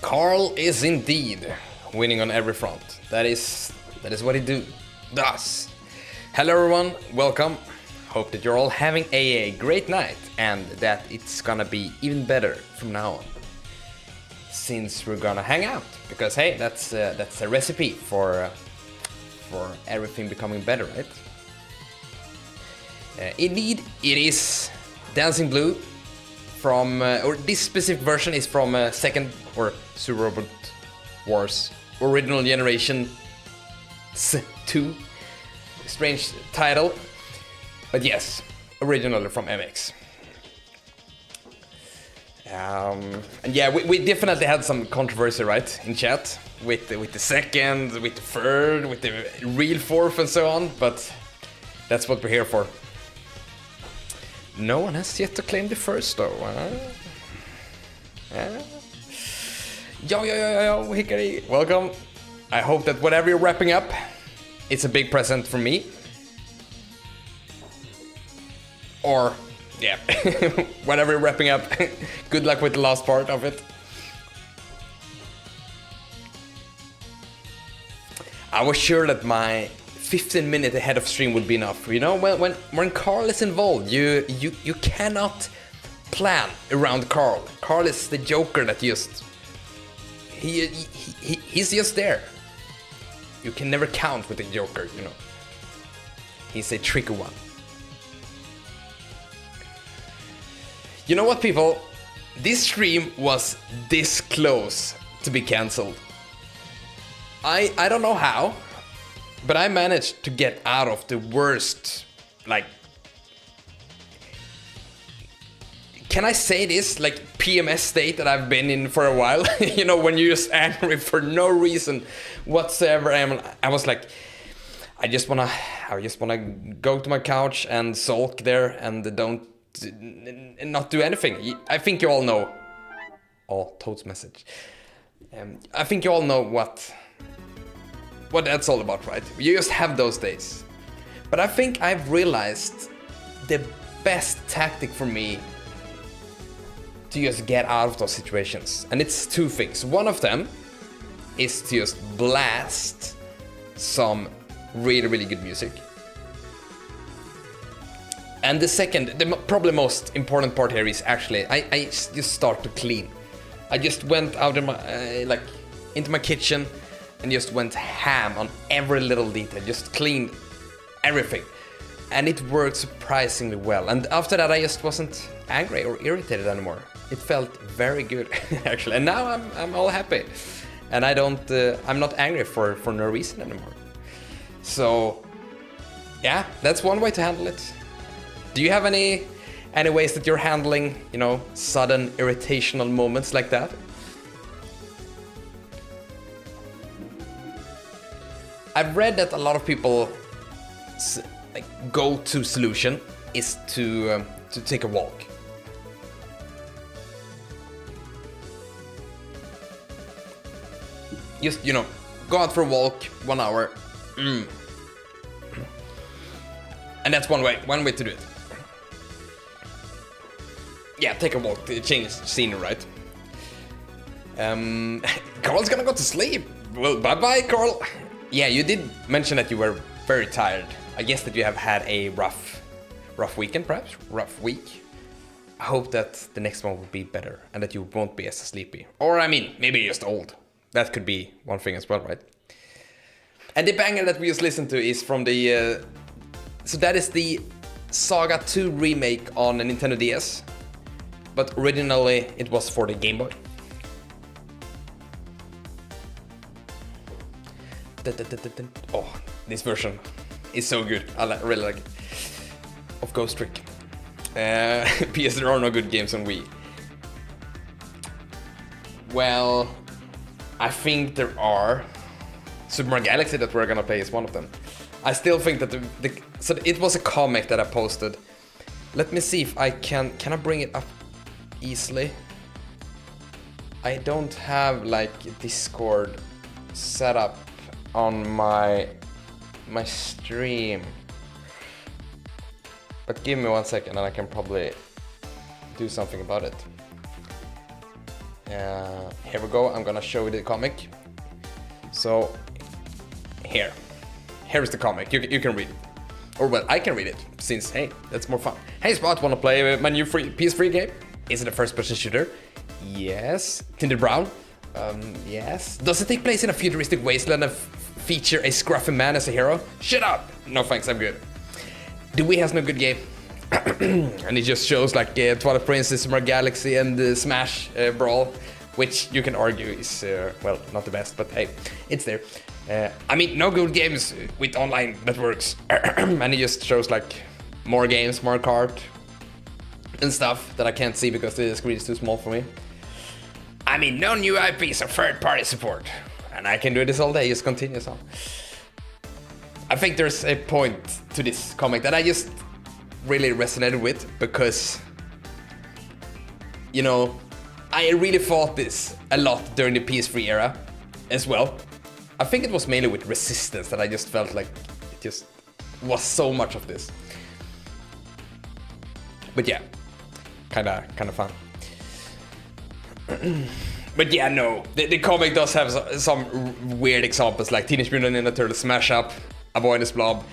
Carl is indeed winning on every front. That is what he does. Hello everyone, welcome. Hope that you're all having a great night and that it's gonna be even better from now on. Since we're gonna hang out, because hey, that's a recipe for everything becoming better, right? Indeed, it is Dancing Blue from, or this specific version is from second or Super Robot Wars Original Generation 2. Strange title, but yes, originally from MX. And yeah, we definitely had some controversy, right, in chat with the second, with the third, with the real fourth, and so on. But that's what we're here for. No one has yet to claim the first, though. Yo, Hickory, welcome. I hope that whatever you're wrapping up, it's a big present from me. Or, yeah, whatever you're wrapping up, good luck with the last part of it. I was sure that my 15 minutes ahead of stream would be enough. You know, when Carl is involved, you cannot plan around Carl. Carl is the joker that just he's just there. You can never count with the joker, you know. He's a tricky one. You know what, people? This stream was this close to be cancelled. I don't know how, but I managed to get out of the worst, like, can I say this, like, PMS state that I've been in for a while? You know, when you're just angry for no reason whatsoever. I was like, I just wanna go to my couch and sulk there and not do anything. I think you all know. Oh, Toad's message. I think you all know what that's all about, right? You just have those days. But I think I've realized the best tactic for me to just get out of those situations. And it's two things. One of them is to just blast some really, really good music. And the second, probably most important part here is actually, I just start to clean. I just went out in my, into my kitchen and just went ham on every little detail, just cleaned everything. And it worked surprisingly well. And after that, I just wasn't angry or irritated anymore. It felt very good, actually. And now I'm all happy. And I'm not angry for no reason anymore. So, yeah, that's one way to handle it. Do you have any ways that you're handling, you know, sudden irritational moments like that? I've read that a lot of people go-to solution is to take a walk. Just, you know, go out for a walk, 1 hour. And that's one way to do it. Yeah, take a walk, change scenery, right? Carl's gonna go to sleep. Well, bye-bye, Carl. Yeah, you did mention that you were very tired. I guess that you have had a rough weekend, perhaps? Rough week. I hope that the next one will be better and that you won't be as sleepy. Or, I mean, maybe you're just old. That could be one thing as well, right? And the banger that we just listened to is from the... so that is the Saga 2 remake on the Nintendo DS. But originally it was for the Game Boy. Oh, this version is so good. I really like it. Of Ghost Trick. PS, there are no good games on Wii. Well, I think there are. Super Mario Galaxy that we're gonna play is one of them. I still think that so it was a comic that I posted. Let me see if I can I bring it up easily? I don't have like Discord set up on my stream. But give me 1 second and I can probably do something about it. Here we go. I'm gonna show you the comic. So here's the comic. You can read it, or well, I can read it since hey, that's more fun. Hey Spot, wanna play my new PS3 game? Is it a first-person shooter? Yes. Tinted brown? Yes. Does it take place in a futuristic wasteland and feature a scruffy man as a hero? Shut up! No thanks, I'm good. The Wii has no good game. And it just shows like Twilight Princess, Mario Galaxy, and Smash Brawl, which you can argue is, well, not the best, but hey, it's there. I mean, no good games with online that works. And it just shows like more games, more Kart, and stuff that I can't see because the screen is too small for me. I mean, no new IPs or third-party support. And I can do this all day, just continue on. I think there's a point to this comic that I just really resonated with because, you know, I really fought this a lot during the PS3 era as well. I think it was mainly with Resistance that I just felt like it just was so much of this. But yeah, kind of fun. But yeah, no, the comic does have some weird examples like Teenage Mutant Ninja Turtles Smash Up, Avoidance Blob.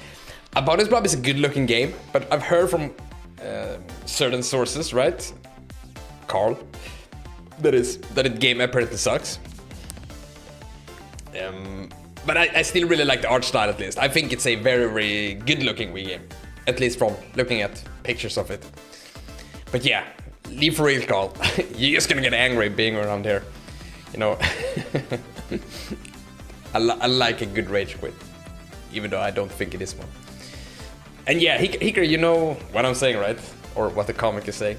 Avoidance Blob is a good looking game, but I've heard from certain sources, right? Carl, that the game apparently sucks. But I still really like the art style at least. I think it's a very, very good looking Wii game, at least from looking at pictures of it. But yeah, leave for real, Carl. You're just gonna get angry being around here. You know, I like a good rage quit, even though I don't think it is one. And yeah, Hikari, you know what I'm saying, right? Or what the comic is saying.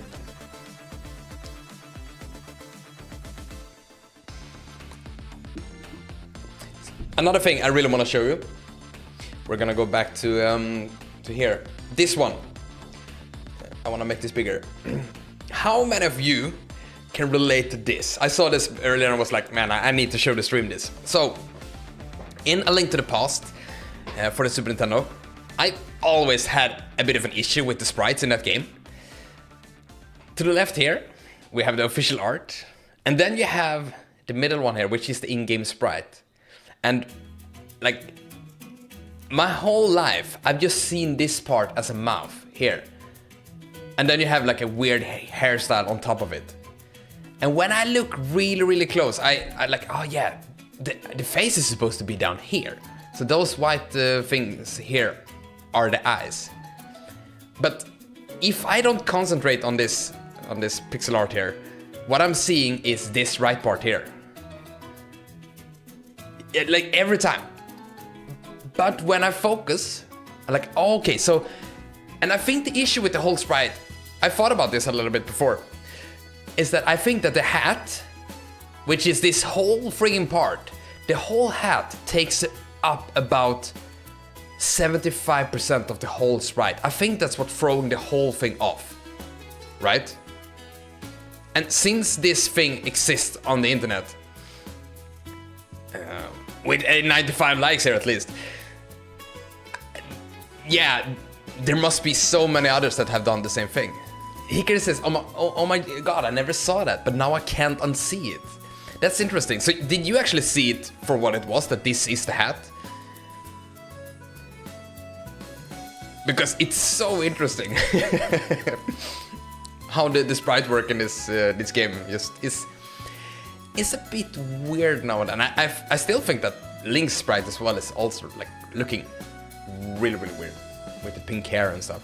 Another thing I really want to show you. We're gonna go back to here. This one. I want to make this bigger. How many of you can relate to this? I saw this earlier and was like, man, I need to show the stream this. So, in A Link to the Past for the Super Nintendo, I always had a bit of an issue with the sprites in that game. To the left here, we have the official art. And then you have the middle one here, which is the in-game sprite. And like, my whole life, I've just seen this part as a mouth here. And then you have like a weird hairstyle on top of it. And when I look really, really close, I like, oh yeah, the face is supposed to be down here. So those white things here are the eyes. But if I don't concentrate on this pixel art here, what I'm seeing is this right part here. Like every time. But when I focus, I'm like, oh, okay, so, and I think the issue with the whole sprite, I thought about this a little bit before, is that I think that the hat, which is this whole friggin' part, the whole hat takes up about 75% of the whole sprite. I think that's what throwing the whole thing off, right? And since this thing exists on the internet, with 95 likes here at least, yeah, there must be so many others that have done the same thing. Hikari says, oh my god, I never saw that, but now I can't unsee it. That's interesting. So did you actually see it for what it was, that this is the hat? Because it's so interesting how the sprite work in this game just is a bit weird now and then. I still think that Link's sprite as well is also like looking really, really weird with the pink hair and stuff.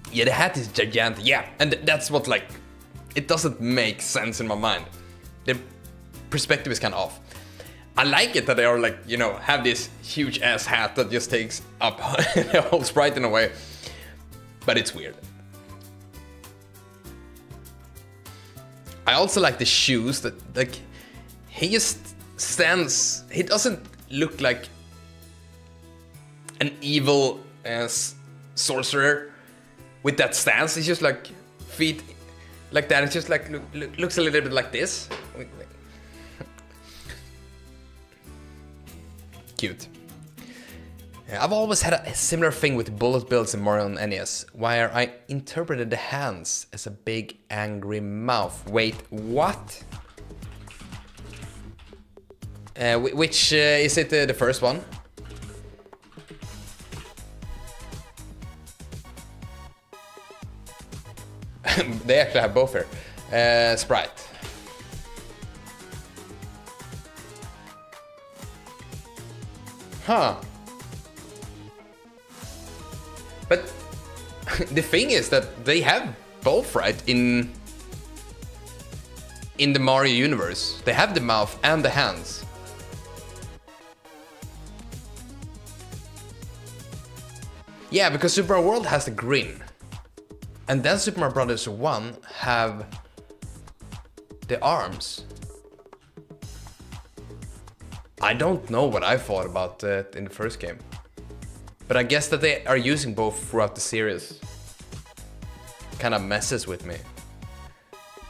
Yeah, the hat is gigantic. Yeah, and that's what, like, it doesn't make sense in my mind. The perspective is kind of off. I like it that they are like, you know, have this huge ass hat that just takes up the whole sprite in a way, but it's weird. I also like the shoes that, like, he just stands, he doesn't look like an evil sorcerer with that stance. He's just like feet like that. It's just like looks a little bit like this. Cute. I've always had a similar thing with bullet bills in Mario on NES, where I interpreted the hands as a big angry mouth. Wait, what? Which is it the first one? They actually have both here. Sprite. Huh. But the thing is that they have both, right? In the Mario universe. They have the mouth and the hands. Yeah, because Super Mario World has the grin. And then Super Mario Bros. 1 have the arms. I don't know what I thought about that in the first game. But I guess that they are using both throughout the series. Kind of messes with me.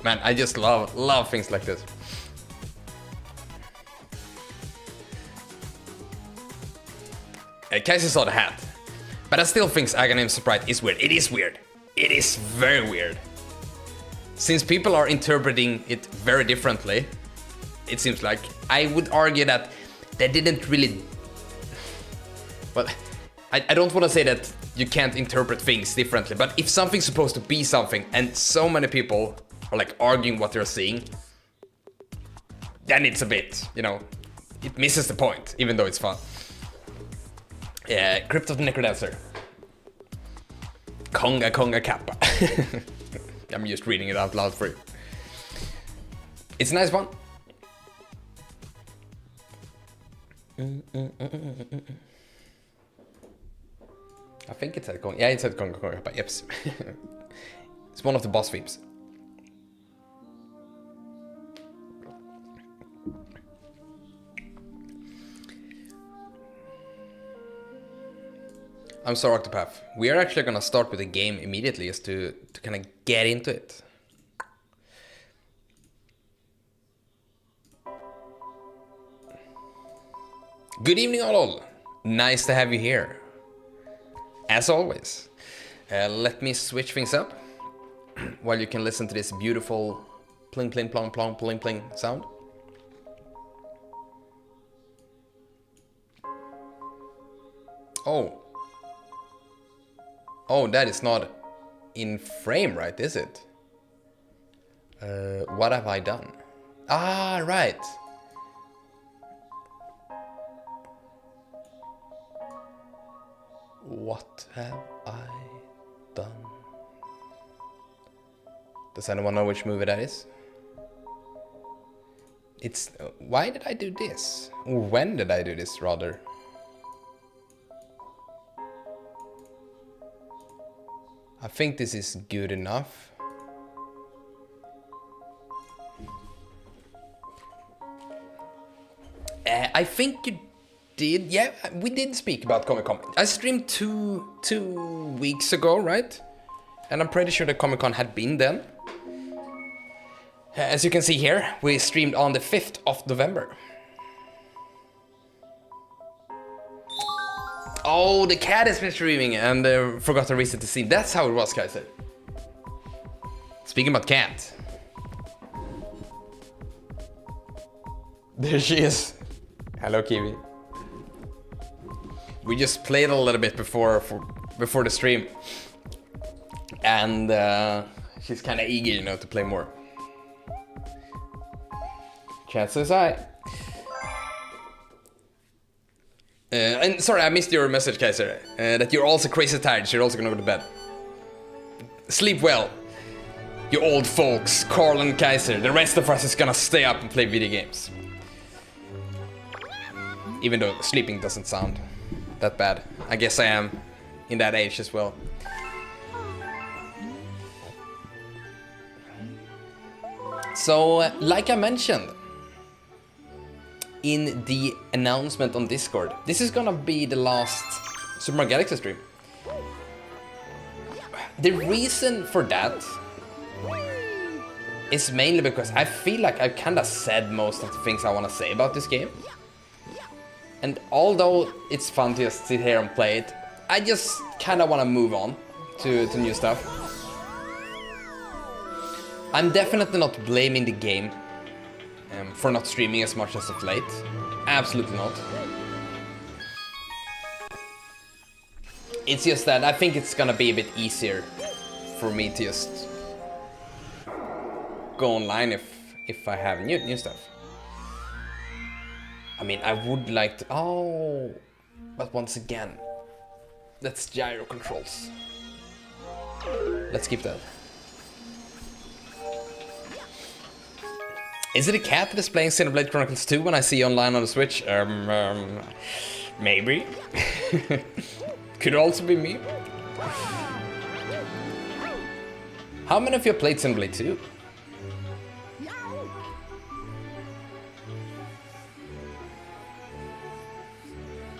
Man, I just love things like this. Kaiser saw the hat. But I still think Aghanim Sprite is weird. It is weird. It is very weird. Since people are interpreting it very differently, it seems like, I would argue that they didn't really... Well, I don't want to say that you can't interpret things differently, but if something's supposed to be something and so many people are like arguing what they're seeing, then it's a bit, you know, it misses the point, even though it's fun. Yeah, Crypt of the Necrodancer. Konga Kappa. I'm just reading it out loud for you. It's a nice one. I think it said Konga. Yeah, it said Konga Kappa. Yep. It's one of the boss themes. I'm sorry, Octopath. We are actually gonna start with the game immediately just to kind of get into it. Good evening, all. Nice to have you here. As always. Let me switch things up while you can listen to this beautiful pling pling plong plong pling pling sound. Oh, that is not in frame, right, is it? What have I done? Ah, right. What have I done? Does anyone know which movie that is? It's... why did I do this? Or when did I do this, rather? I think this is good enough. I think you did. Yeah, we did speak about Comic-Con. I streamed two weeks ago, right? And I'm pretty sure the Comic-Con had been then. As you can see here, we streamed on the 5th of November. Oh, the cat has been streaming and forgot to reset the scene. That's how it was, guys. Speaking about cat. There she is. Hello, Kiwi. We just played a little bit before the stream. And she's kind of eager, you know, to play more. Chances high. And sorry, I missed your message, Kaiser. That you're also crazy tired, so you're also gonna go to bed. Sleep well, you old folks, Carl and Kaiser. The rest of us is gonna stay up and play video games. Even though sleeping doesn't sound that bad. I guess I am in that age as well. So, like I mentioned in the announcement on Discord, this is gonna be the last Super Mario Galaxy stream. The reason for that is mainly because I feel like I've kinda said most of the things I wanna say about this game. And although it's fun to just sit here and play it, I just kind of want to move on to new stuff. I'm definitely not blaming the game for not streaming as much as of late. Absolutely not. It's just that I think it's gonna be a bit easier for me to just go online if I have new stuff. I mean, I would like to... Oh, but once again, that's gyro controls. Let's skip that. Is it a cat that is playing Xenoblade Chronicles 2 when I see online on the Switch? Maybe. Could also be me. How many of you played Xenoblade 2?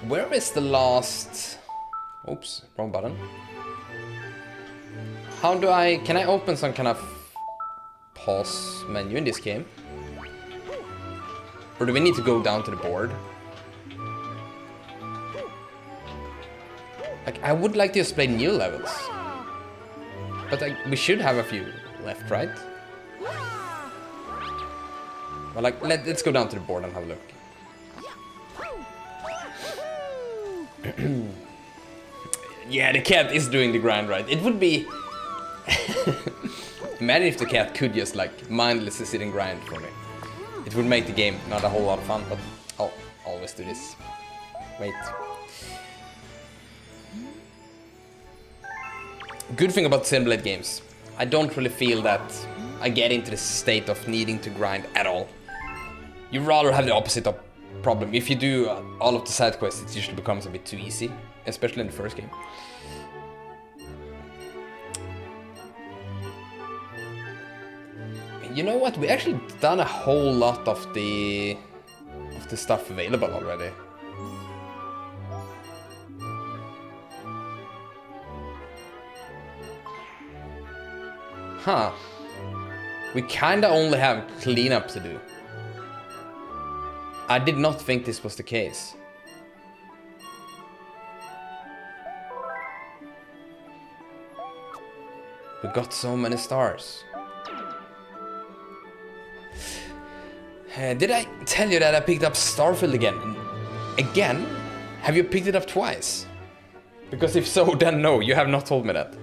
Where is the last... Oops, wrong button. How do I... Can I open some kind of pause menu in this game? Or do we need to go down to the board? Like, I would like to just play new levels. But we should have a few left, right? Well, like, let's go down to the board and have a look. Yeah, the cat is doing the grind right. It would be... Imagine if the cat could just like mindlessly sit and grind for me. It would make the game not a whole lot of fun, but I'll always do this. Wait. Good thing about Xenoblade games, I don't really feel that I get into the state of needing to grind at all. You rather have the opposite of problem. If you do all of the side quests, it usually becomes a bit too easy, especially in the first game. You know what? We actually done a whole lot of the stuff available already. Huh. We kinda only have cleanup to do. I did not think this was the case. We got so many stars. Did I tell you that I picked up Starfield again? Again? Have you picked it up twice? Because if so, then no, you have not told me that.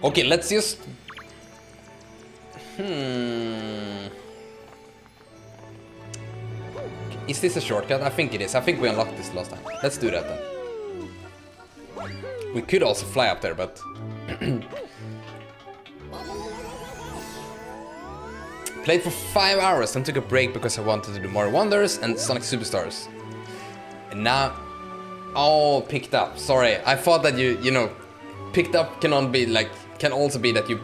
Okay, let's just... Is this a shortcut? I think it is. I think we unlocked this last time. Let's do that then. We could also fly up there, but... Played for 5 hours and took a break because I wanted to do Mario Wonders and Sonic Superstars. And now... Oh, picked up. Sorry, I thought that you know... Picked up can also be that you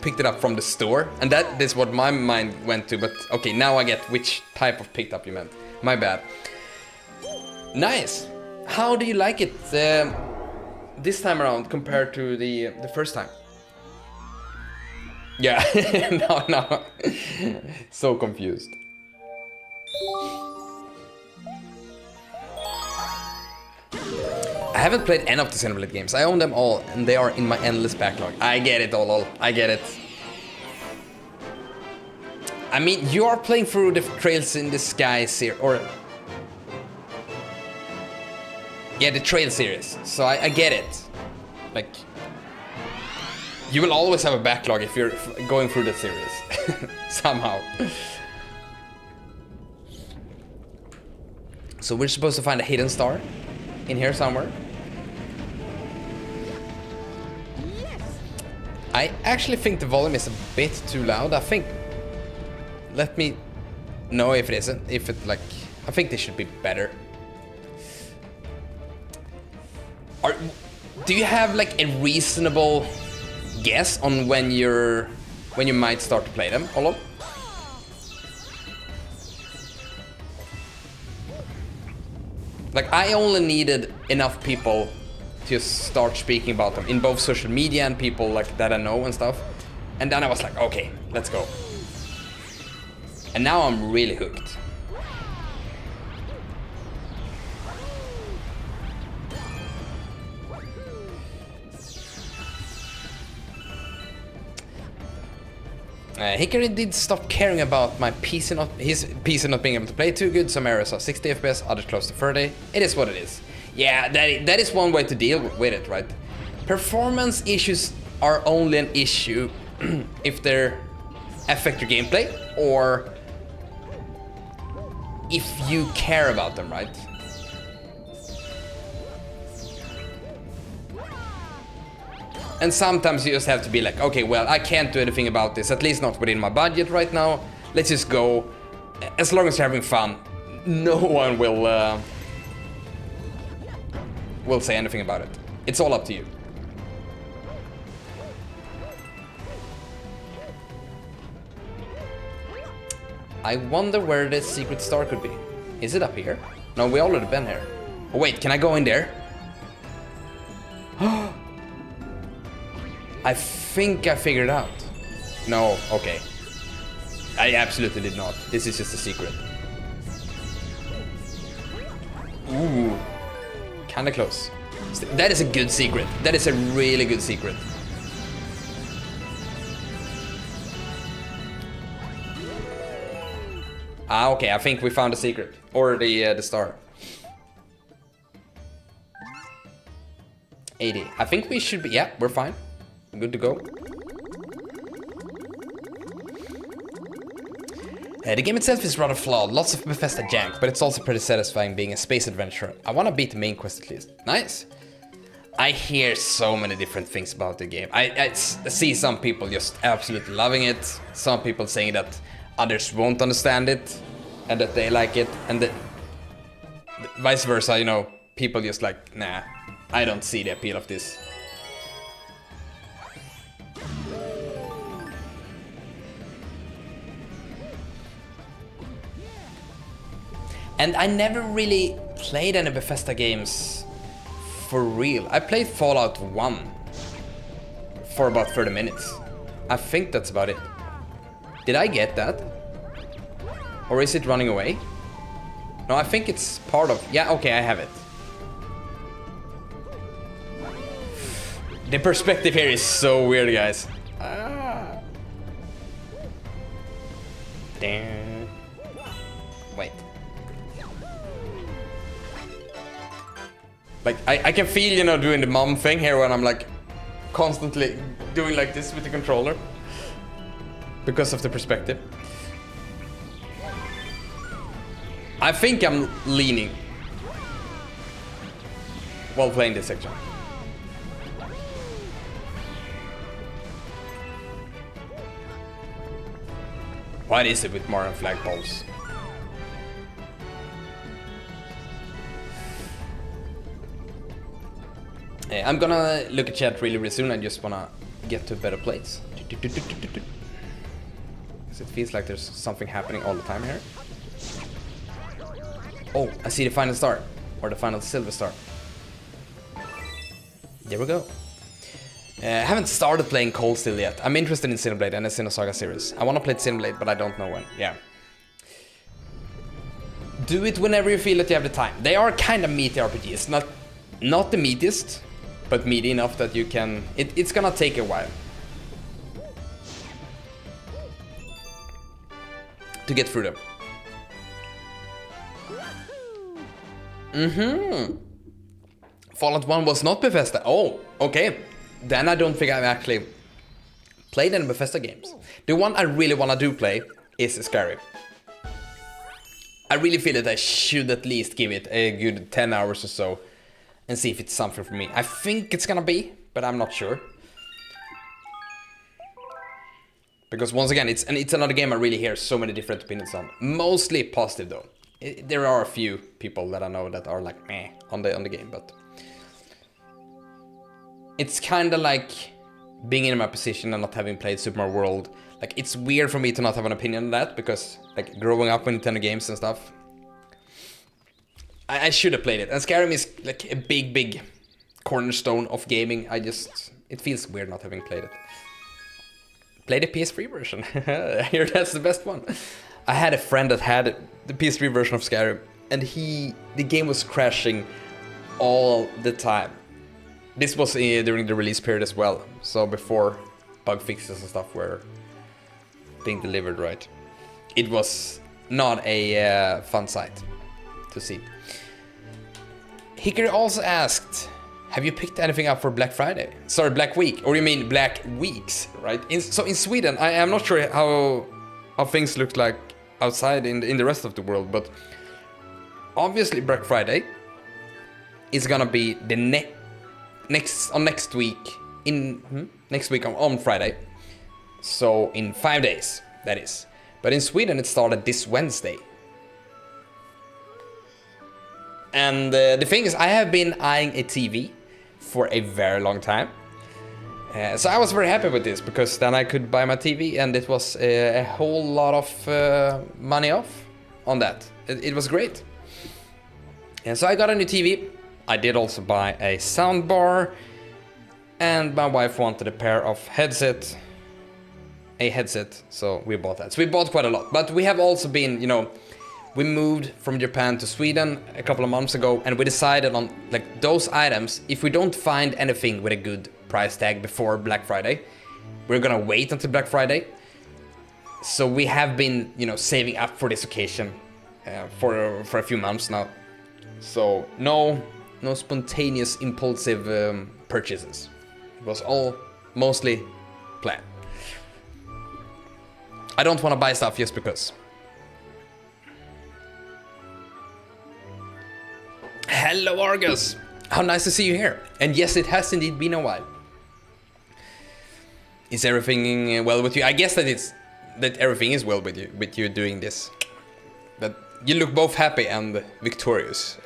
picked it up from the store. And that is what my mind went to, but okay, now I get which type of picked up you meant. My bad. Nice. How do you like it this time around compared to the first time? Yeah, no. So confused. I haven't played any of the Xenoblade games. I own them all, and they are in my endless backlog. I get it, all. I get it. I mean, you are playing through the Trails in the Sky series, or... Yeah, the Trail series. So I get it. Like... You will always have a backlog if you're going through the series. Somehow. So we're supposed to find a hidden star in here somewhere. I actually think the volume is a bit too loud. I think... Let me know if it isn't. If it like... I think this should be better. Do you have like a reasonable guess on when you might start to play them, Olof? Like, I only needed enough people just start speaking about them in both social media and people like that I know and stuff. And then I was like, okay, let's go. And now I'm really hooked. Hickory did stop caring about my his PC not being able to play too good. Some areas are 60 FPS, others close to 30. It is what it is. Yeah, that is one way to deal with it, right? Performance issues are only an issue if they affect your gameplay or if you care about them, right? And sometimes you just have to be like, okay, well, I can't do anything about this, at least not within my budget right now. Let's just go. As long as you're having fun, no one will say anything about it. It's all up to you. I wonder where the secret star could be. Is it up here? No, we already been here. Oh wait, can I go in there? I think I figured it out. No, okay. I absolutely did not. This is just a secret. Ooh. Kinda close. That is a good secret. That is a really good secret. Ah, okay, I think we found a secret. Or the star. 80. I think we should be... Yeah, we're fine. Good to go. The game itself is rather flawed, lots of Bethesda jank, but it's also pretty satisfying being a space adventure. I want to beat the main quest at least. Nice. I hear so many different things about the game. I see some people just absolutely loving it, some people saying that others won't understand it, and that they like it, and vice versa, you know, people just like, nah, I don't see the appeal of this. And I never really played any Bethesda games for real. I played Fallout 1 for about 30 minutes. I think that's about it. Did I get that? Or is it running away? No, I think it's part of... Yeah, okay, I have it. The perspective here is so weird, guys. Ah. Damn. Wait. Like, I can feel, you know, doing the mom thing here when I'm like constantly doing like this with the controller because of the perspective. I think I'm leaning while playing this section. What is it with Mario flagpoles? I'm gonna look at chat really soon. I just wanna get to a better place. Because it feels like there's something happening all the time here. Oh, I see the final star. Or the final silver star. There we go. I haven't started playing Cold Steel yet. I'm interested in Xenoblade and the Xenosaga series. I wanna play Xenoblade, but I don't know when. Yeah. Do it whenever you feel that you have the time. They are kind of meaty RPGs. Not the meatiest, but meaty enough that you can... It's gonna take a while to get through them. Fallout 1 was not Bethesda. Oh, okay. Then I don't think I've actually played any Bethesda games. The one I really wanna play is Skyrim. I really feel that I should at least give it a good 10 hours or so and see if it's something for me. I think it's gonna be, but I'm not sure. Because once again, it's another game I really hear so many different opinions on. Mostly positive though. There are a few people that I know that are like meh on the game, but it's kind of like being in my position and not having played Super Mario World. Like, it's weird for me to not have an opinion on that, because like growing up with Nintendo games and stuff, I should have played it. And Skyrim is like a big cornerstone of gaming. It feels weird not having played it. Play the PS3 version. I hear that's the best one. I had a friend that had the PS3 version of Skyrim, and the game was crashing all the time. This was during the release period as well, so before bug fixes and stuff were being delivered right. It was not a fun sight to see. Hickory also asked, have you picked anything up for Black Friday? Sorry, Black Week, or you mean Black Weeks, right? So in Sweden, I am not sure how things look like outside in the rest of the world, but obviously Black Friday is gonna be the next week on Friday. So in 5 days, that is. But in Sweden it started this Wednesday. And the thing is, I have been eyeing a TV for a very long time. So I was very happy with this, because then I could buy my TV, and it was a whole lot of money off on that. It was great. And so I got a new TV. I did also buy a soundbar, and my wife wanted a pair of headset, so we bought that. So we bought quite a lot, but we have also been, we moved from Japan to Sweden a couple of months ago, and we decided on like those items, if we don't find anything with a good price tag before Black Friday, we're gonna wait until Black Friday. So we have been, saving up for this occasion for a few months now. So no spontaneous impulsive purchases. It was all mostly planned. I don't want to buy stuff just because. Hello Argus! How nice to see you here. And yes, it has indeed been a while. Is everything well with you? I guess that everything is well with you doing this. But you look both happy and victorious.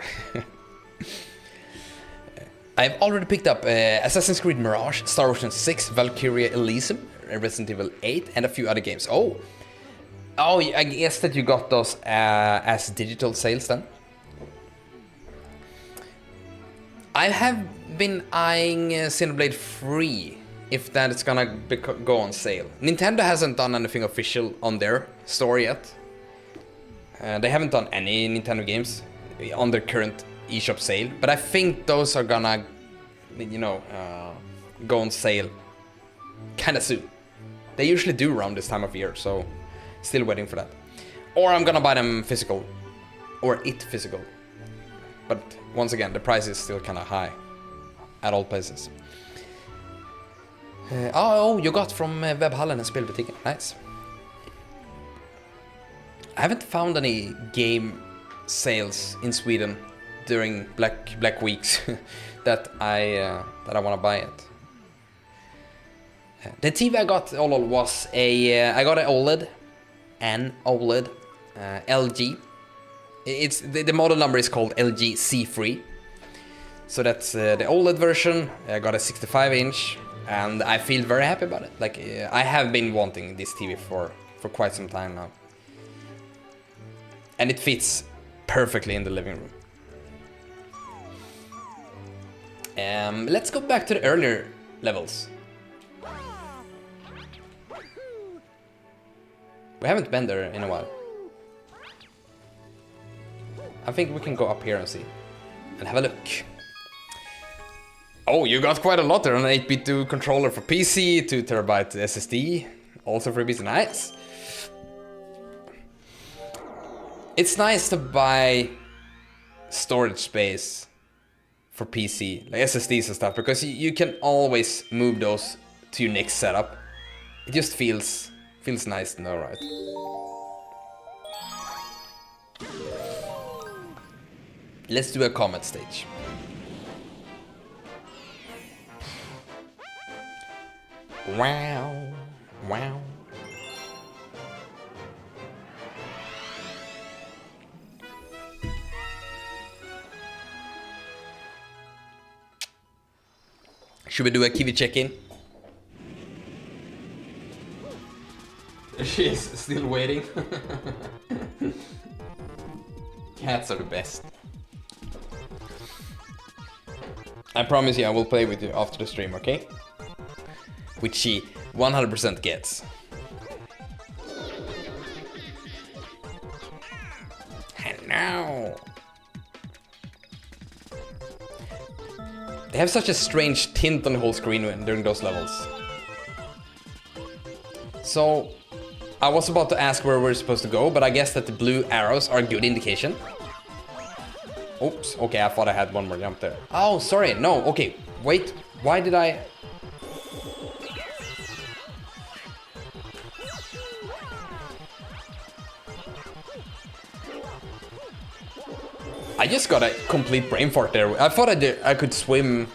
I've already picked up Assassin's Creed Mirage, Star Ocean 6, Valkyria Elysium, Resident Evil 8, and a few other games. Oh, I guess that you got those as digital sales then. I have been eyeing Xenoblade 3, if that is gonna go on sale. Nintendo hasn't done anything official on their store yet. They haven't done any Nintendo games on their current eShop sale, but I think those are gonna, go on sale kinda soon. They usually do around this time of year, so still waiting for that. Or I'm gonna buy them physical, or it physical. But once again, the price is still kinda high at all places. You got from Webbhallen and Spelbutiken, nice. I haven't found any game sales in Sweden during Black Weeks that I want to buy it. The TV I got was I got an OLED LG. It's the model number is called LG C3. So that's the OLED version. I got a 65-inch, and I feel very happy about it. Like I have been wanting this TV for quite some time now. And it fits perfectly in the living room. Let's go back to the earlier levels. We haven't been there in a while. I think we can go up here and see. And have a look. Oh, you got quite a lot there. An 8-bit controller for PC, 2TB SSD. Also for PC, nice. It's nice to buy storage space for PC, like SSDs and stuff, because you can always move those to your next setup. It just feels nice to know, right? Let's do a comment stage. Wow, wow. Should we do a Kiwi check-in? She is still waiting. Cats are the best. I promise you I will play with you after the stream, okay? Which she 100% gets. Hello. They have such a strange tint on the whole screen during those levels. So, I was about to ask where we're supposed to go, but I guess that the blue arrows are a good indication. Oops, okay, I thought I had one more jump there. Oh, sorry, no, okay, wait, why did I... I just got a complete brain fart there. I thought I could swim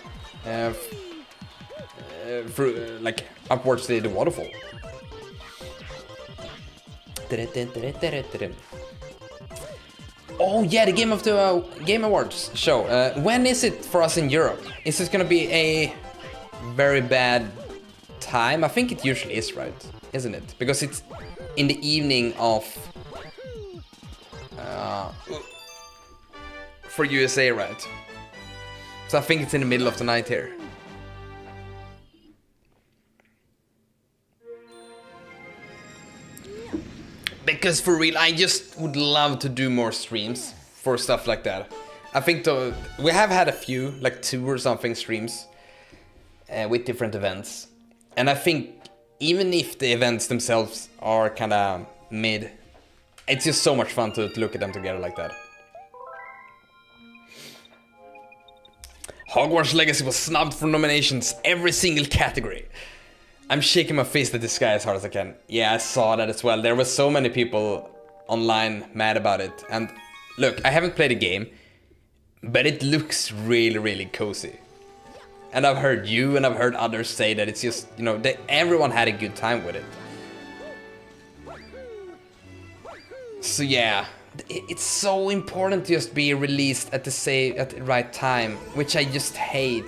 through, like, upwards to the waterfall. Oh yeah, the Game Awards show. When is it for us in Europe? Is this gonna be a very bad time? I think it usually is, right? Isn't it? Because it's in the evening of... for USA, right? So I think it's in the middle of the night here. Because for real, I just would love to do more streams for stuff like that. I think we have had a few, like 2 or something streams with different events. And I think even if the events themselves are kind of mid, it's just so much fun to look at them together like that. Hogwarts Legacy was snubbed for nominations every single category. I'm shaking my fist at this guy as hard as I can. Yeah, I saw that as well. There were so many people online mad about it. And look, I haven't played the game, but it looks really, really cozy. And I've heard you and I've heard others say that it's just, you know, that everyone had a good time with it. So yeah, it's so important to just be released at the right time, which I just hate,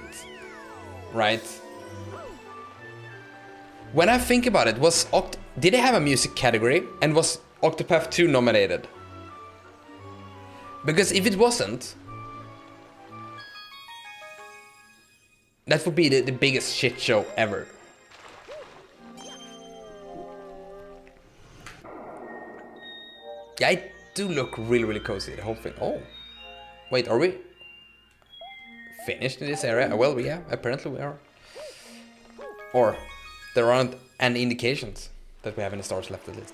right? When I think about it, did they have a music category and was Octopath 2 nominated? Because if it wasn't, that would be the biggest shit show ever. Yeah, it do look really, really cozy, the whole thing. Oh, wait, are we finished in this area? Well, yeah, apparently we are. Or there aren't any indications that we have any stars left at least.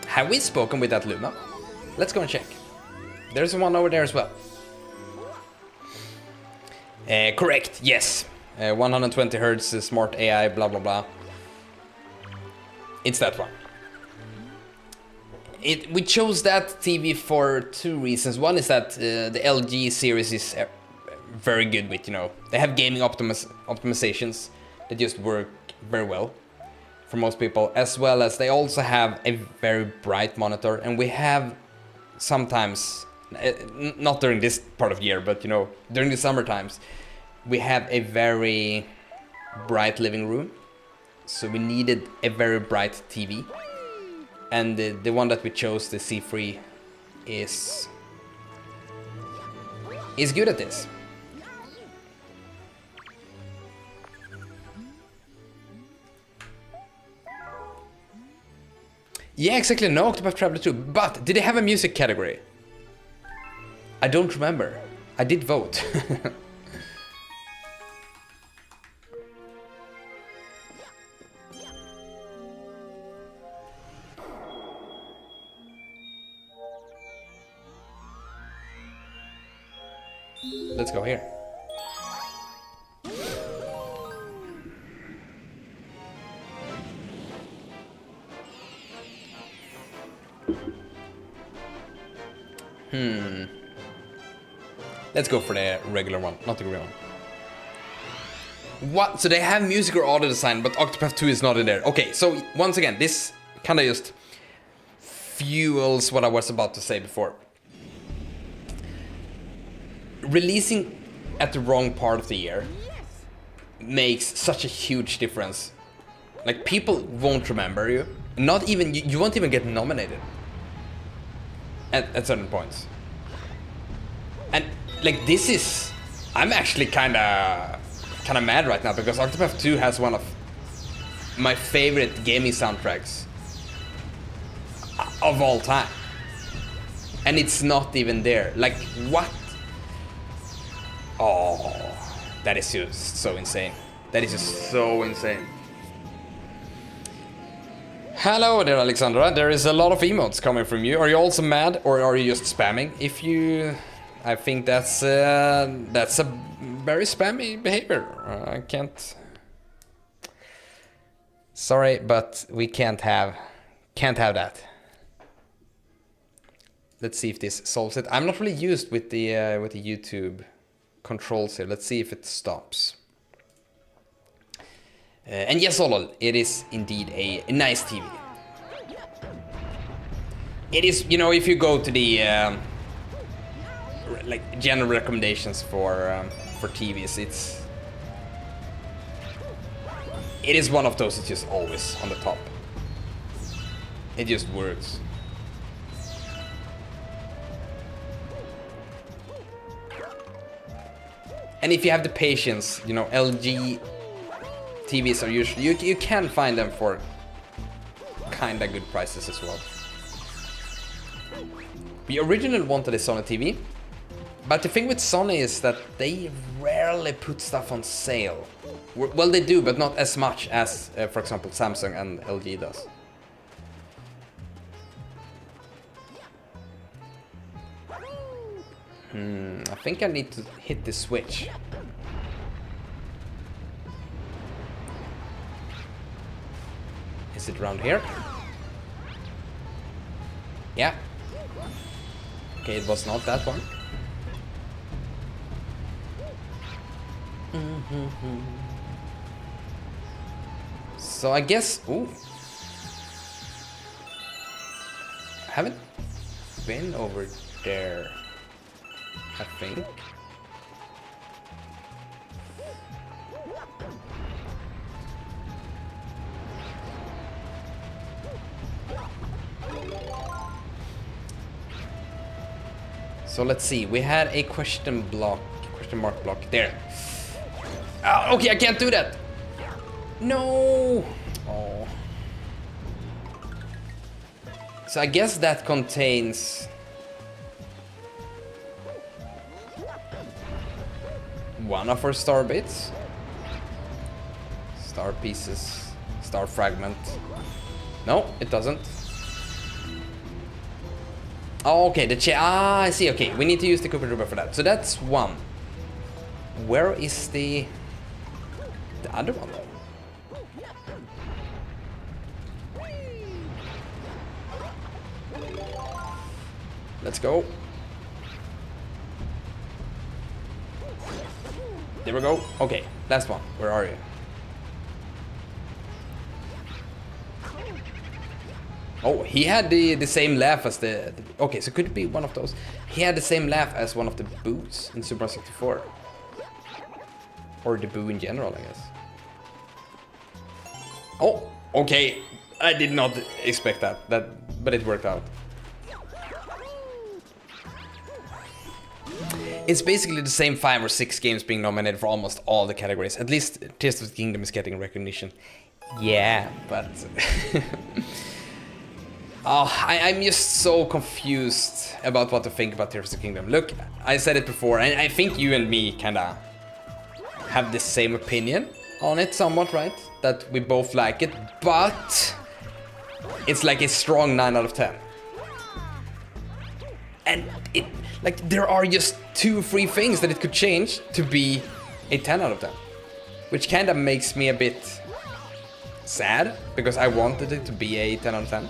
Have we spoken with that Luma? Let's go and check. There's one over there as well. Correct, yes. 120 Hz, smart AI, blah blah blah. It's that one. We chose that TV for 2 reasons. One is that the LG series is very good with, you know, they have gaming optimizations that just work very well for most people, as well as they also have a very bright monitor, and we have sometimes, not during this part of the year, but you know, during the summer times, we have a very bright living room, so we needed a very bright TV, and the one that we chose, the C3, is good at this. Yeah, exactly, no Octopath Traveler 2, but did they have a music category? I don't remember. I did vote. Let's go here. Let's go for the regular one, not the green one. What? So they have music or audio design, but Octopath 2 is not in there. Okay, so once again, this kind of just fuels what I was about to say before. Releasing at the wrong part of the year makes such a huge difference. Like, people won't remember you. Not even, you won't even get nominated. at certain points. And like this is, I'm actually kind of mad right now because Octopath 2 has one of my favorite gaming soundtracks of all time, and it's not even there. Like what? Oh, that is just so insane. That is just so insane. Hello there, Alexandra. There is a lot of emotes coming from you. Are you also mad, or are you just spamming? If you, I think that's a very spammy behavior. I can't. Sorry, but we can't have that. Let's see if this solves it. I'm not really used with the YouTube controls here. Let's see if it stops. And yes, Olol, it is indeed a nice TV. It is, you know, if you go to the like general recommendations for TVs, it is one of those that's just always on the top. It just works. And if you have the patience, you know, LG TVs are usually, you can find them for kinda good prices as well. We originally wanted a Sony TV, but the thing with Sony is that they rarely put stuff on sale. Well, they do, but not as much as, for example, Samsung and LG does. I think I need to hit the switch. Is it around here? Yeah. Okay, it was not that one. So I guess, ooh. I haven't been over there, I think. So let's see, we had a question mark block there. Oh, okay, I can't do that. No. Oh. So I guess that contains one of our star bits. Star pieces, star fragment. No, it doesn't. Oh, okay, I see, okay, we need to use the Cooper Dribber for that. So that's one. Where is the other one though? Let's go. There we go. Okay, last one. Where are you? Oh, he had the same laugh as the... Okay, so could it be one of those? He had the same laugh as one of the boos in Super Mario 64. Or the boo in general, I guess. Oh, okay. I did not expect that. But it worked out. It's basically the same 5 or 6 games being nominated for almost all the categories. At least Tears of the Kingdom is getting recognition. Yeah, but... Oh, I'm just so confused about what to think about Tears of the Kingdom. Look, I said it before, and I think you and me kinda have the same opinion on it somewhat, right? That we both like it, but it's like a strong 9 out of 10. And it, like, there are just 2 free things that it could change to be a 10 out of 10. Which kinda makes me a bit sad, because I wanted it to be a 10 out of 10.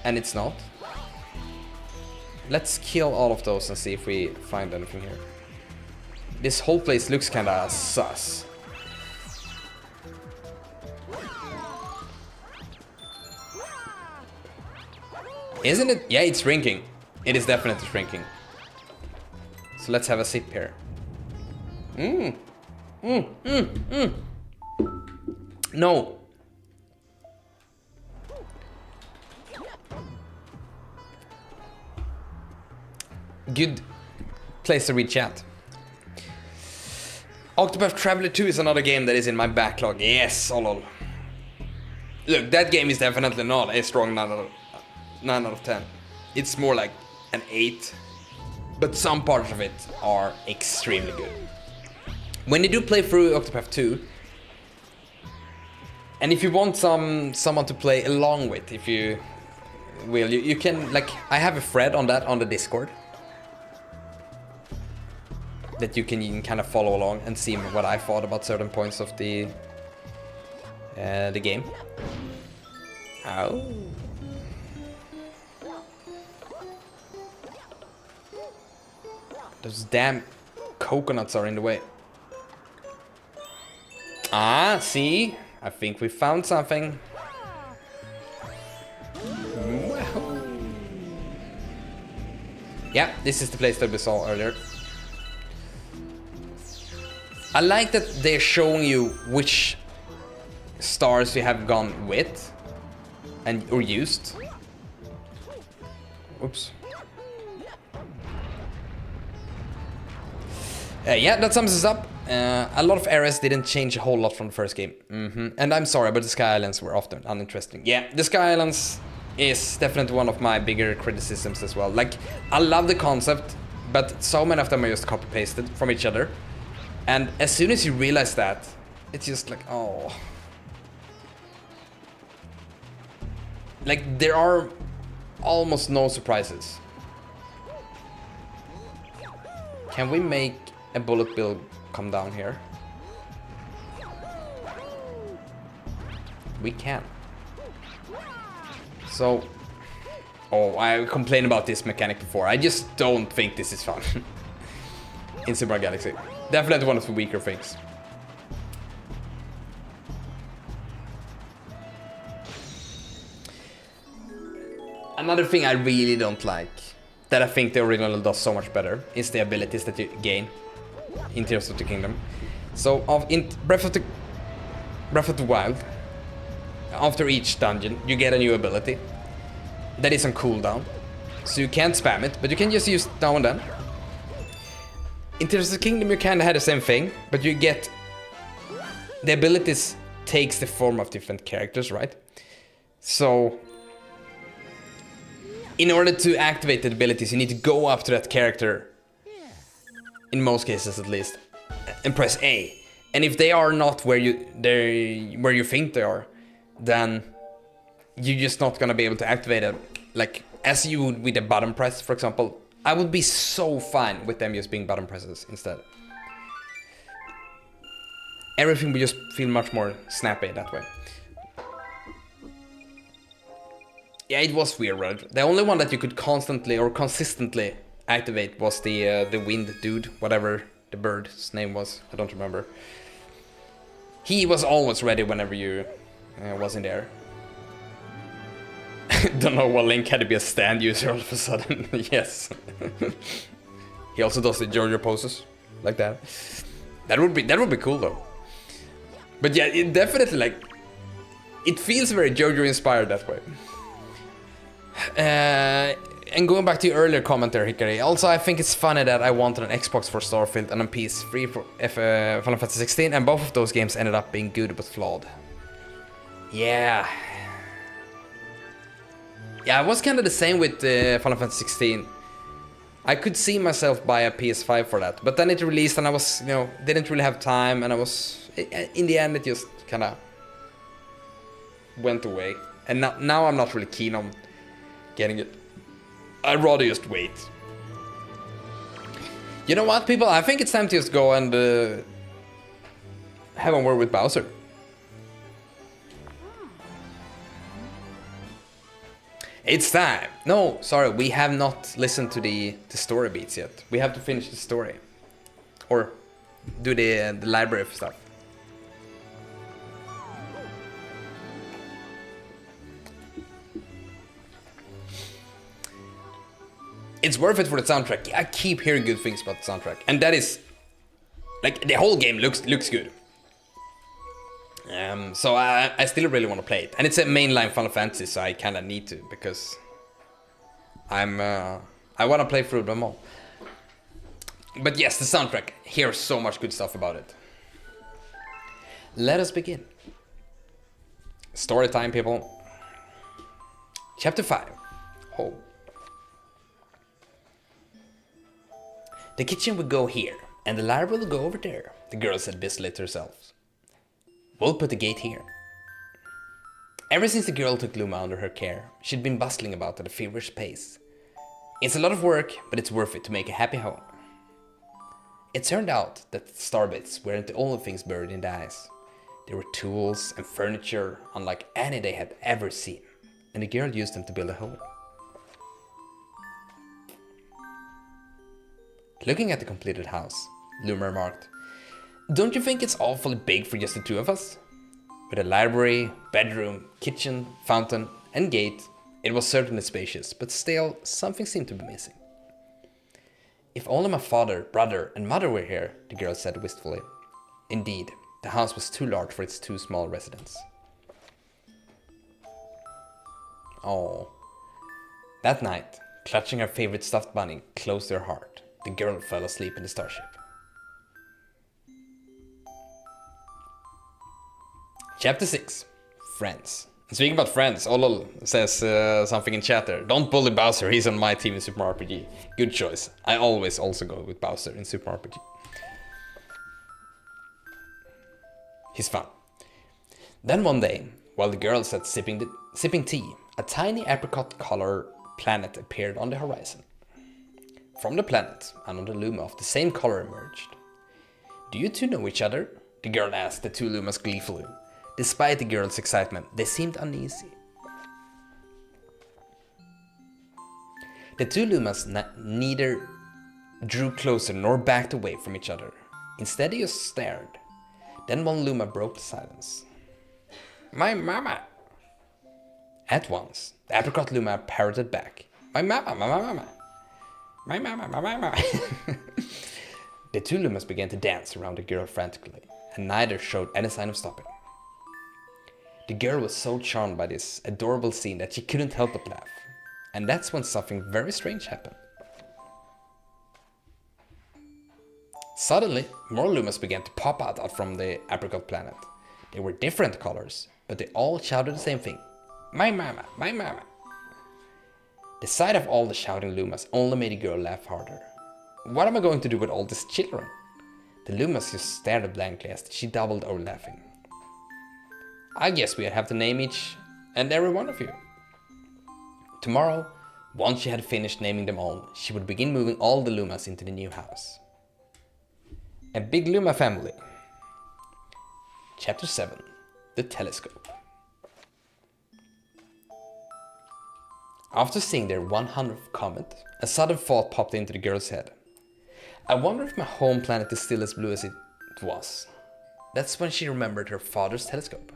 And it's not. Let's kill all of those and see if we find anything here. This whole place looks kinda sus. Isn't it? Yeah, it's shrinking. It is definitely shrinking. So let's have a sip here. No. Good place to read chat. Octopath Traveler 2 is another game that is in my backlog. Yes, lol. Look, that game is definitely not a strong 9 out of 10. It's more like an 8. But some parts of it are extremely good. When you do play through Octopath 2, and if you want someone to play along with, if you will, you can, like, I have a thread on that on the Discord that you can kind of follow along and see what I thought about certain points of the game. Oh. Those damn coconuts are in the way. Ah, see? I think we found something. Well. Yeah, this is the place that we saw earlier. I like that they're showing you which stars you have gone with or used. Oops. Yeah, that sums us up. A lot of areas didn't change a whole lot from the first game. And I'm sorry, but the Sky Islands were often uninteresting. Yeah, the Sky Islands is definitely one of my bigger criticisms as well. Like, I love the concept, but so many of them are just copy-pasted from each other. And as soon as you realize that, it's just like, oh. Like, there are almost no surprises. Can we make a bullet bill come down here? We can. So, oh, I complained about this mechanic before. I just don't think this is fun. In Super Mario Galaxy. Definitely one of the weaker things. Another thing I really don't like, that I think the original does so much better, is the abilities that you gain in Tears of the Kingdom. So in Breath of the Wild, after each dungeon you get a new ability that is on cooldown, so you can't spam it, but you can just use it now and then. In Tears of the Kingdom you kind of had the same thing, but you get the abilities takes the form of different characters, right? So in order to activate the abilities, you need to go up to that character, in most cases at least, and press A. And if they are not where you think they are, then you're just not gonna be able to activate it, like as you would with a button press, for example. I would be so fine with them just being button presses instead. Everything would just feel much more snappy that way. Yeah, it was weird, right? The only one that you could constantly or consistently activate was the wind dude, whatever the bird's name was. I don't remember. He was always ready whenever you was in there. Don't know what Link had to be a stand user all of a sudden. Yes. He also does the JoJo poses like that. That would be cool though. But yeah, it definitely, like, it feels very JoJo inspired that way. And going back to your earlier comment there, Hikari, also I think it's funny that I wanted an Xbox for Starfield and a PS3 for Final Fantasy 16, and both of those games ended up being good but flawed. Yeah. Yeah, I was kind of the same with Final Fantasy 16. I could see myself buy a PS5 for that, but then it released and I was, didn't really have time, and I was, in the end it just kind of went away. And now I'm not really keen on getting it. I'd rather just wait. You know what, people? I think it's time to just go and have a word with Bowser. It's time. No, sorry, we have not listened to the story beats yet. We have to finish the story. Or do the library stuff. It's worth it for the soundtrack. I keep hearing good things about the soundtrack. And that is, like, the whole game looks good. So I still really want to play it. And it's a mainline Final Fantasy, so I kind of need to, because I'm I want to play through them all. But yes, the soundtrack. Here's so much good stuff about it. Let us begin. Story time, people. Chapter 5. Home. The kitchen will go here, and the library will go over there, the girl said busily to herself. We'll put the gate here. Ever since the girl took Luma under her care, she'd been bustling about at a feverish pace. It's a lot of work, but it's worth it to make a happy home. It turned out that starbits weren't the only things buried in the ice. There were tools and furniture unlike any they had ever seen, and the girl used them to build a home. Looking at the completed house, Luma remarked, "Don't you think it's awfully big for just the two of us?" With a library, bedroom, kitchen, fountain, and gate, it was certainly spacious, but still, something seemed to be missing. If only my father, brother, and mother were here, the girl said wistfully. Indeed, the house was too large for its two small residents. Oh. That night, clutching her favorite stuffed bunny close to her heart, the girl fell asleep in the starship. Chapter 6. Friends. Speaking about friends, Olol says something in chat there. Don't bully Bowser, he's on my team in Super Mario RPG. Good choice. I always also go with Bowser in Super Mario RPG. He's fun. Then one day, while the girl sat sipping tea, a tiny apricot-color planet appeared on the horizon. From the planet, another Luma of the same color emerged. Do you two know each other? The girl asked the two Lumas gleefully. Despite the girl's excitement, they seemed uneasy. The two Lumas neither drew closer nor backed away from each other. Instead, they just stared. Then one Luma broke the silence. My mama! At once, the apricot Luma parroted back. My mama, my mama. My mama, my mama. The two Lumas began to dance around the girl frantically, and neither showed any sign of stopping. The girl was so charmed by this adorable scene that she couldn't help but laugh. And that's when something very strange happened. Suddenly, more Lumas began to pop out from the apricot planet. They were different colors, but they all shouted the same thing. My mama, my mama. The sight of all the shouting Lumas only made the girl laugh harder. What am I going to do with all these children? The Lumas just stared blankly as she doubled over laughing. I guess we'd have to name each and every one of you. Tomorrow, once she had finished naming them all, she would begin moving all the Lumas into the new house. A big Luma family. Chapter 7. The Telescope. After seeing their 100th comment, a sudden thought popped into the girl's head. I wonder if my home planet is still as blue as it was. That's when she remembered her father's telescope.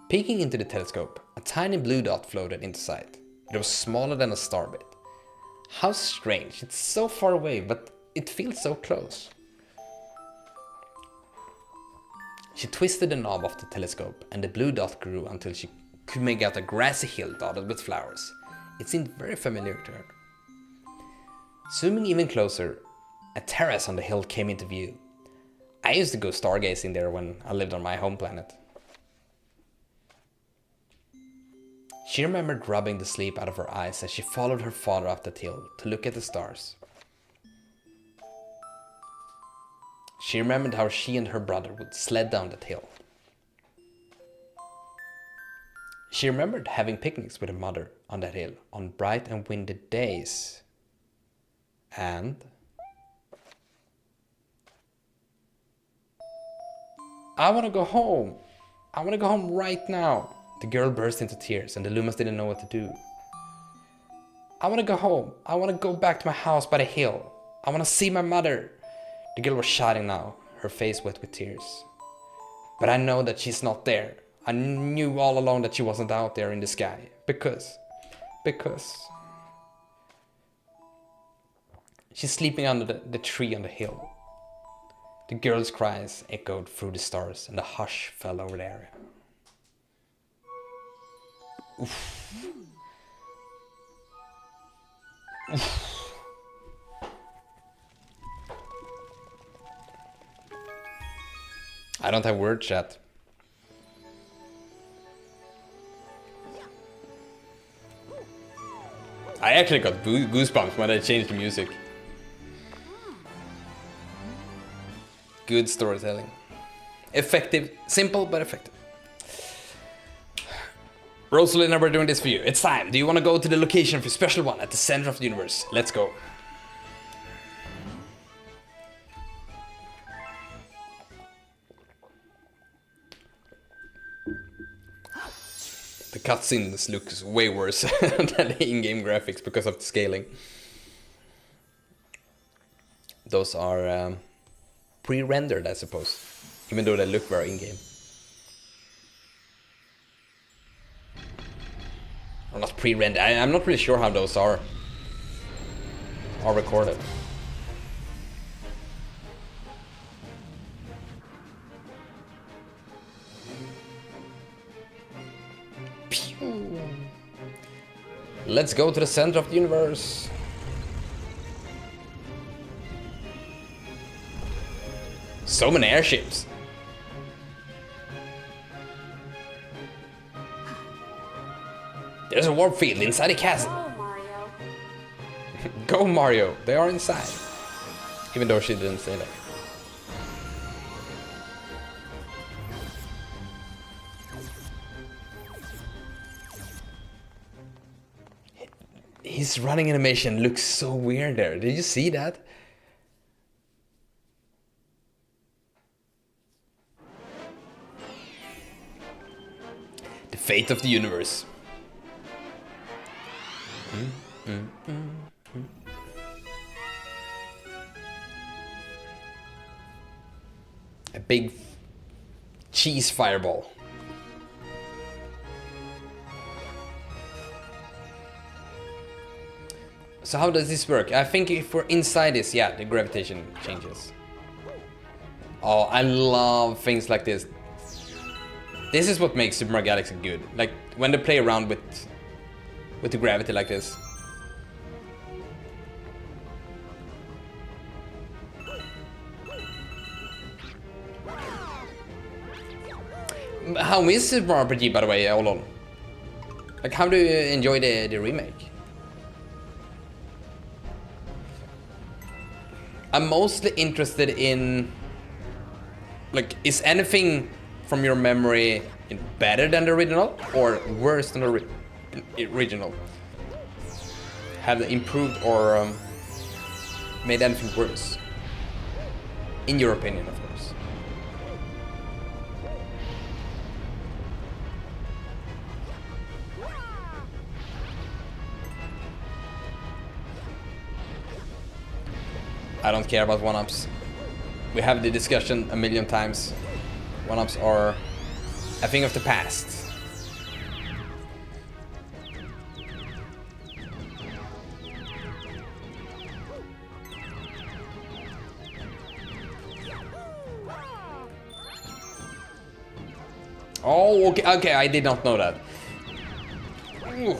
Peeking into the telescope, a tiny blue dot floated into sight. It was smaller than a starbit. How strange, it's so far away, but it feels so close. She twisted the knob of the telescope, and the blue dot grew until she could make out a grassy hill dotted with flowers. It seemed very familiar to her. Zooming even closer, a terrace on the hill came into view. I used to go stargazing there when I lived on my home planet. She remembered rubbing the sleep out of her eyes as she followed her father up that hill to look at the stars. She remembered how she and her brother would sled down that hill. She remembered having picnics with her mother on that hill on bright and windy days. And I want to go home. I want to go home right now. The girl burst into tears and the Lumas didn't know what to do. I want to go home. I want to go back to my house by the hill. I want to see my mother. The girl was shouting now, her face wet with tears. But I know that she's not there. I knew all along that she wasn't out there in the sky. Because she's sleeping under the tree on the hill. The girl's cries echoed through the stars and a hush fell over the area. Oof. I don't have word chat. I actually got goosebumps when I changed the music. Good storytelling. Effective, simple but effective. Rosalina, we're doing this for you. It's time. Do you want to go to the location for special one at the center of the universe? Let's go. The cutscenes looks way worse than the in-game graphics because of the scaling. Those are pre-rendered, I suppose, even though they look very in-game. Or not pre-rendered. I'm not really sure how those are recorded. Pew. Let's go to the center of the universe. So many airships. There's a warp field inside the castle. Oh, Mario. Go, Mario. They are inside. Even though she didn't say that. His running animation looks so weird there. Did you see that? The fate of the universe. A big cheese fireball. So how does this work? I think if we're inside this, yeah, the gravitation changes. Oh, I love things like this. This is what makes Super Mario Galaxy good. Like when they play around with the gravity like this. How is Super Mario RPG, by the way, hold on. Like, how do you enjoy the remake? I'm mostly interested in, like, is anything from your memory better than the original or worse than the original? Have they improved or made anything worse? In your opinion, of course. I don't care about one-ups. We have the discussion a million times. One-ups are a thing of the past. Oh, okay, I did not know that. Ooh.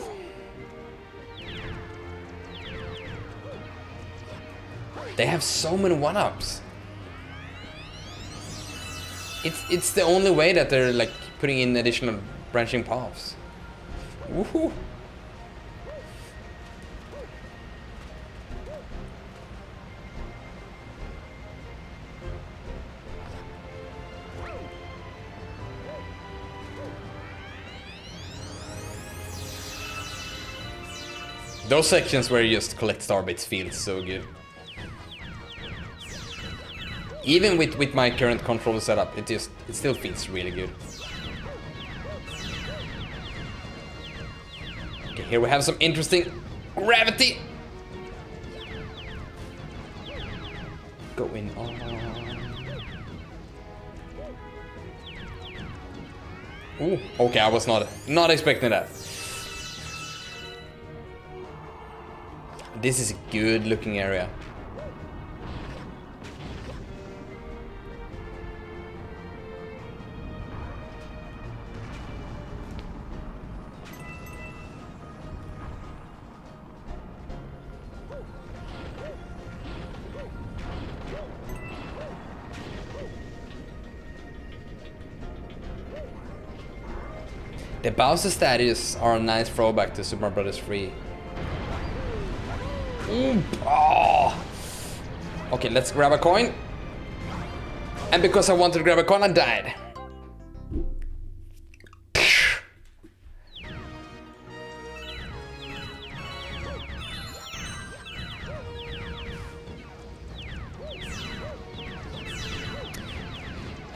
They have so many one-ups. It's the only way that they're like putting in additional branching paths. Woohoo! Those sections where you just collect star bits feel so good. Even with my current controller setup, it still feels really good. Okay, here we have some interesting gravity. Going on. Ooh, okay, I was not expecting that. This is a good looking area. The Bowser statues are a nice throwback to Super Mario Bros. 3. Oh. Okay, let's grab a coin. And because I wanted to grab a coin, I died.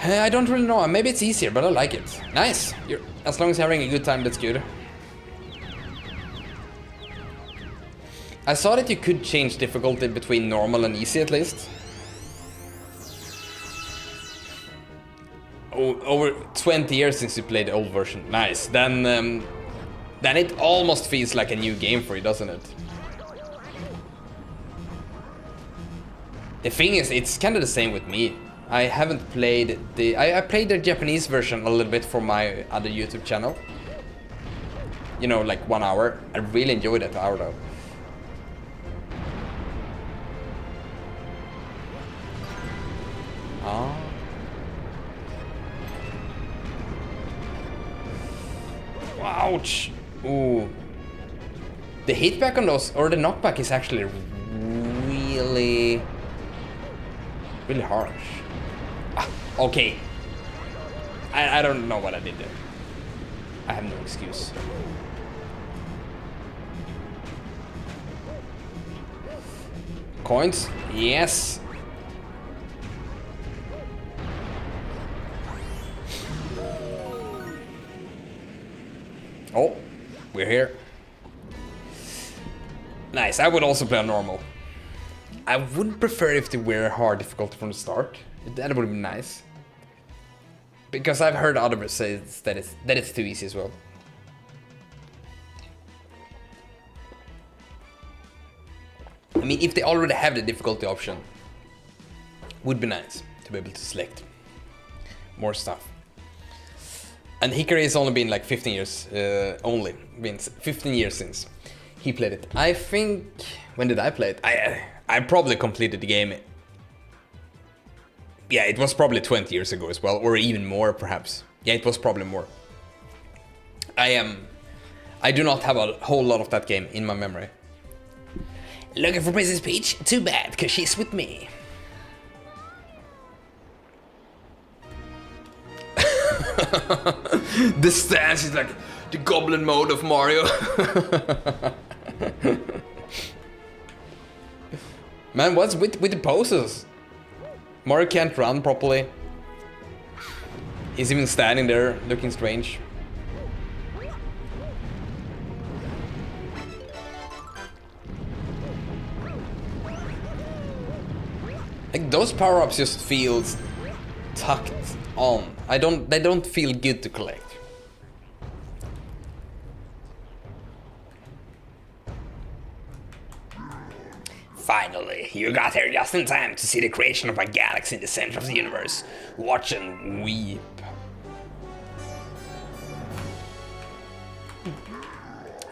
I don't really know. Maybe it's easier, but I like it. Nice. As long as you're having a good time, that's good. I saw that you could change difficulty between normal and easy at least. Oh, over 20 years since you played the old version. Nice. Then it almost feels like a new game for you, doesn't it? The thing is, it's kind of the same with me. I haven't played I played the Japanese version a little bit for my other YouTube channel. You know, like 1 hour. I really enjoyed that hour though. Ah. Ouch. Ooh. The hitback on those, or the knockback, is actually really harsh. Okay. I don't know what I did there. I have no excuse. Coins? Yes. Oh, we're here. Nice, I would also play on normal. I wouldn't prefer if they were hard difficulty from the start. That would be nice. Because I've heard others say that it's too easy as well. I mean, if they already have the difficulty option, would be nice to be able to select more stuff. And Hikari has only been like 15 years, been 15 years since he played it. I think, when did I play it? I probably completed the game. Yeah, it was probably 20 years ago as well, or even more perhaps. Yeah, it was probably more. I do not have a whole lot of that game in my memory. Looking for Princess Peach? Too bad, because she's with me. The stance is like the goblin mode of Mario. Man, what's with the poses? Mario can't run properly. He's even standing there looking strange. Like those power-ups just feel tucked on. They don't feel good to collect. Finally, you got here just in time to see the creation of a galaxy in the center of the universe. Watch and weep.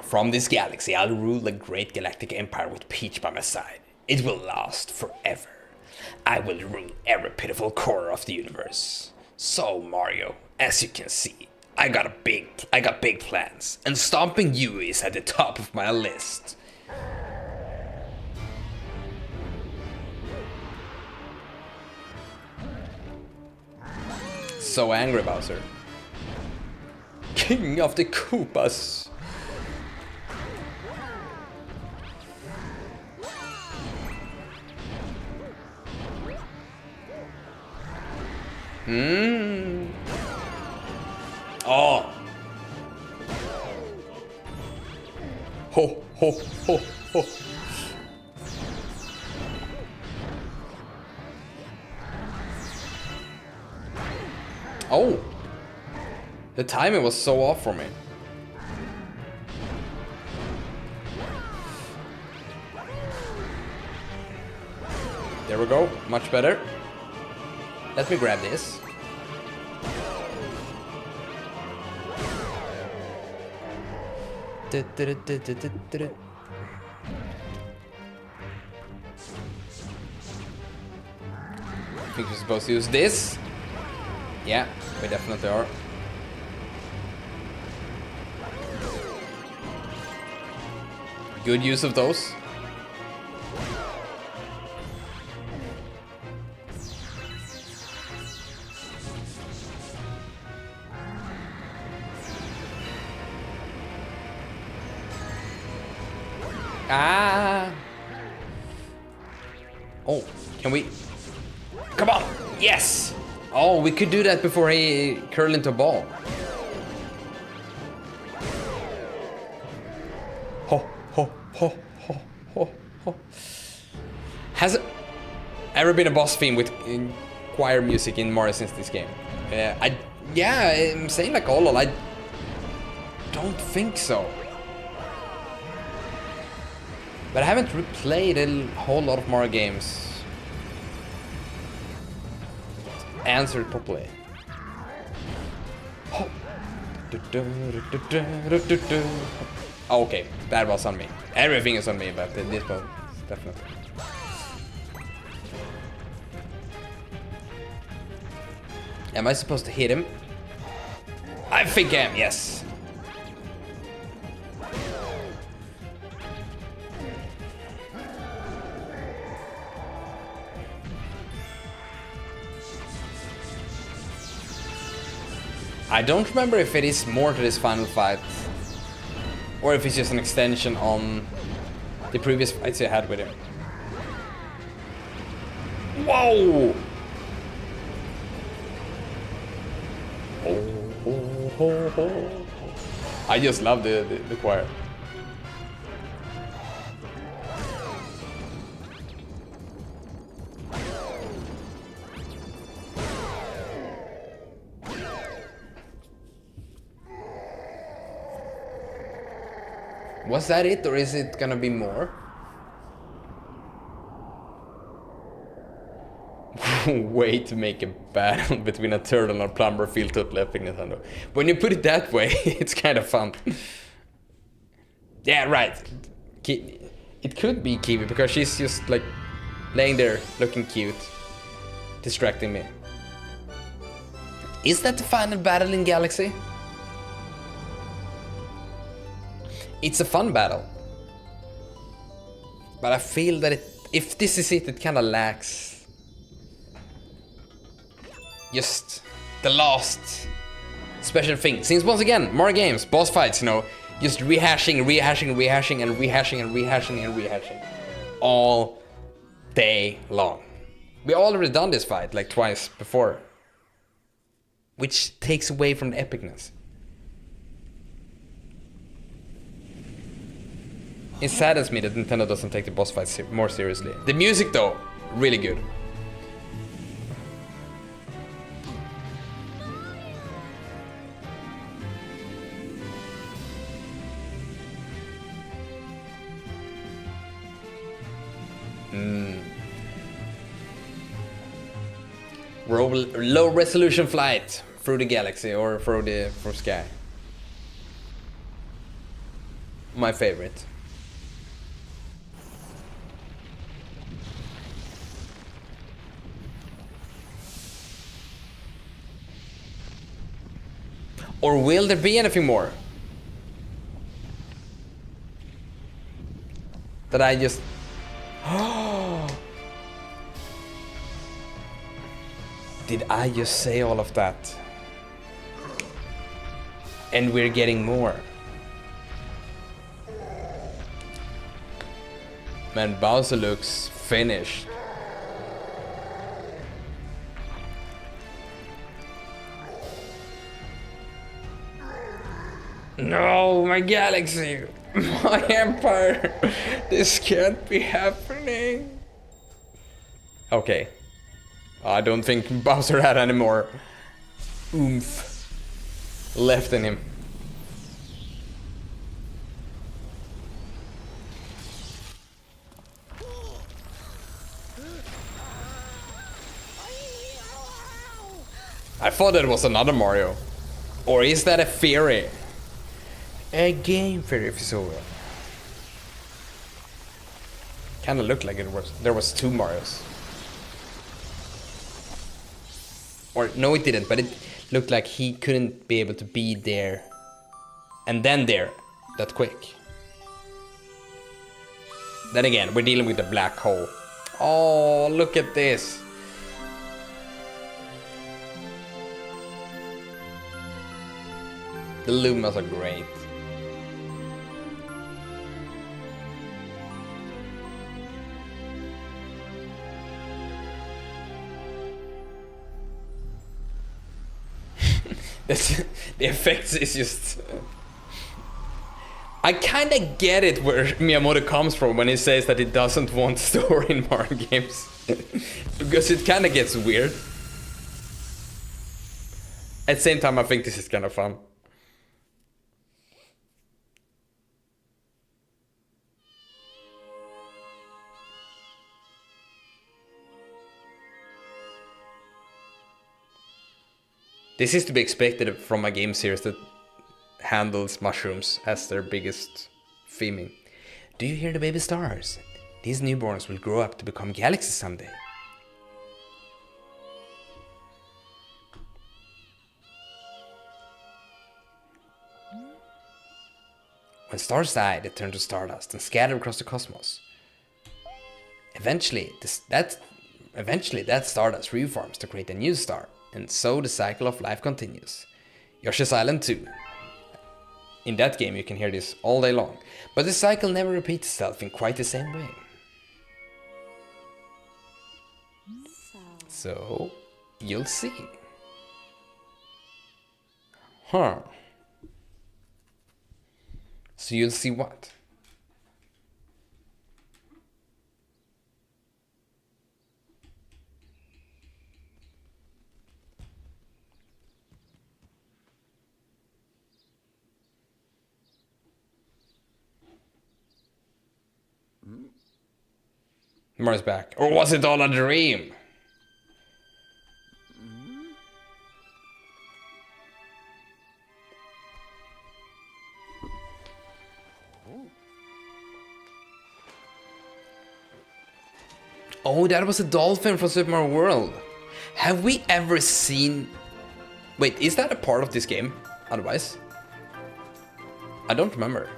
From this galaxy, I'll rule a great galactic empire with Peach by my side. It will last forever. I will rule every pitiful corner of the universe. So, Mario, as you can see, I got big plans, and stomping you is at the top of my list. So angry, Bowser. King of the Koopas. Oh. Ho, ho, ho, ho. Oh. The timing was so off for me. There we go. Much better. Let me grab this. I think we're supposed to use this. Yeah, we definitely are. good use of those. Ah! Oh, can we? Come on! Yes! Oh, we could do that before he curled into a ball. Ho, ho, ho, ho, ho, ho. Has it ever been a boss theme with choir music in Mario since this game? I'm saying like all of I don't think so. But I haven't replayed a whole lot of Mario games. Answer it properly. Oh. Okay, that was on me. Everything is on me, but this one definitely. Am I supposed to hit him? I think I am, yes. I don't remember if it is more to this final fight or if it's just an extension on the previous fights I had with him. Whoa! I just love the choir. Was that it, or is it gonna be more? Way to make a battle between a turtle and a plumber feel totally epic, Nintendo. When you put it that way, it's kind of fun. Yeah, right. It could be Kiwi, because she's just like laying there looking cute, distracting me. Is that the final battle in Galaxy? It's a fun battle, but I feel that if this is it kind of lacks just the last special thing. Since once again, more games, boss fights, you know, just rehashing all day long. We already done this fight like twice before, which takes away from the epicness. It saddens me that Nintendo doesn't take the boss fights more seriously. The music though, really good. Low resolution flight through the galaxy or through sky. My favorite. Or will there be anything more? That I just... Did I just say all of that? And we're getting more. Man, Bowser looks finished. No, my galaxy, my empire, this can't be happening. Okay, I don't think Bowser had any more oomph left in him. I thought that was another Mario. Or is that a theory? A game theory, if you so will. Kinda looked like there was two Marios. Or no, it didn't, but it looked like he couldn't be able to be there and then there that quick. Then again, we're dealing with a black hole. Oh, look at this. The Lumas are great. The effects is just... I kinda get it where Miyamoto comes from when he says that he doesn't want story in Mario games. Because it kinda gets weird. At the same time, I think this is kinda fun. This is to be expected from a game series that handles mushrooms as their biggest theming. Do you hear the baby stars? These newborns will grow up to become galaxies someday. When stars die, they turn to stardust and scatter across the cosmos. Eventually, that stardust reforms to create a new star, and so the cycle of life continues. Yoshi's Island 2. In that game you can hear this all day long, but the cycle never repeats itself in quite the same way. So, you'll see. Huh. So you'll see what? Mario's back. Or was it all a dream? Oh, that was a dolphin from Super Mario World. Have we ever seen... Wait, is that a part of this game? Otherwise? I don't remember.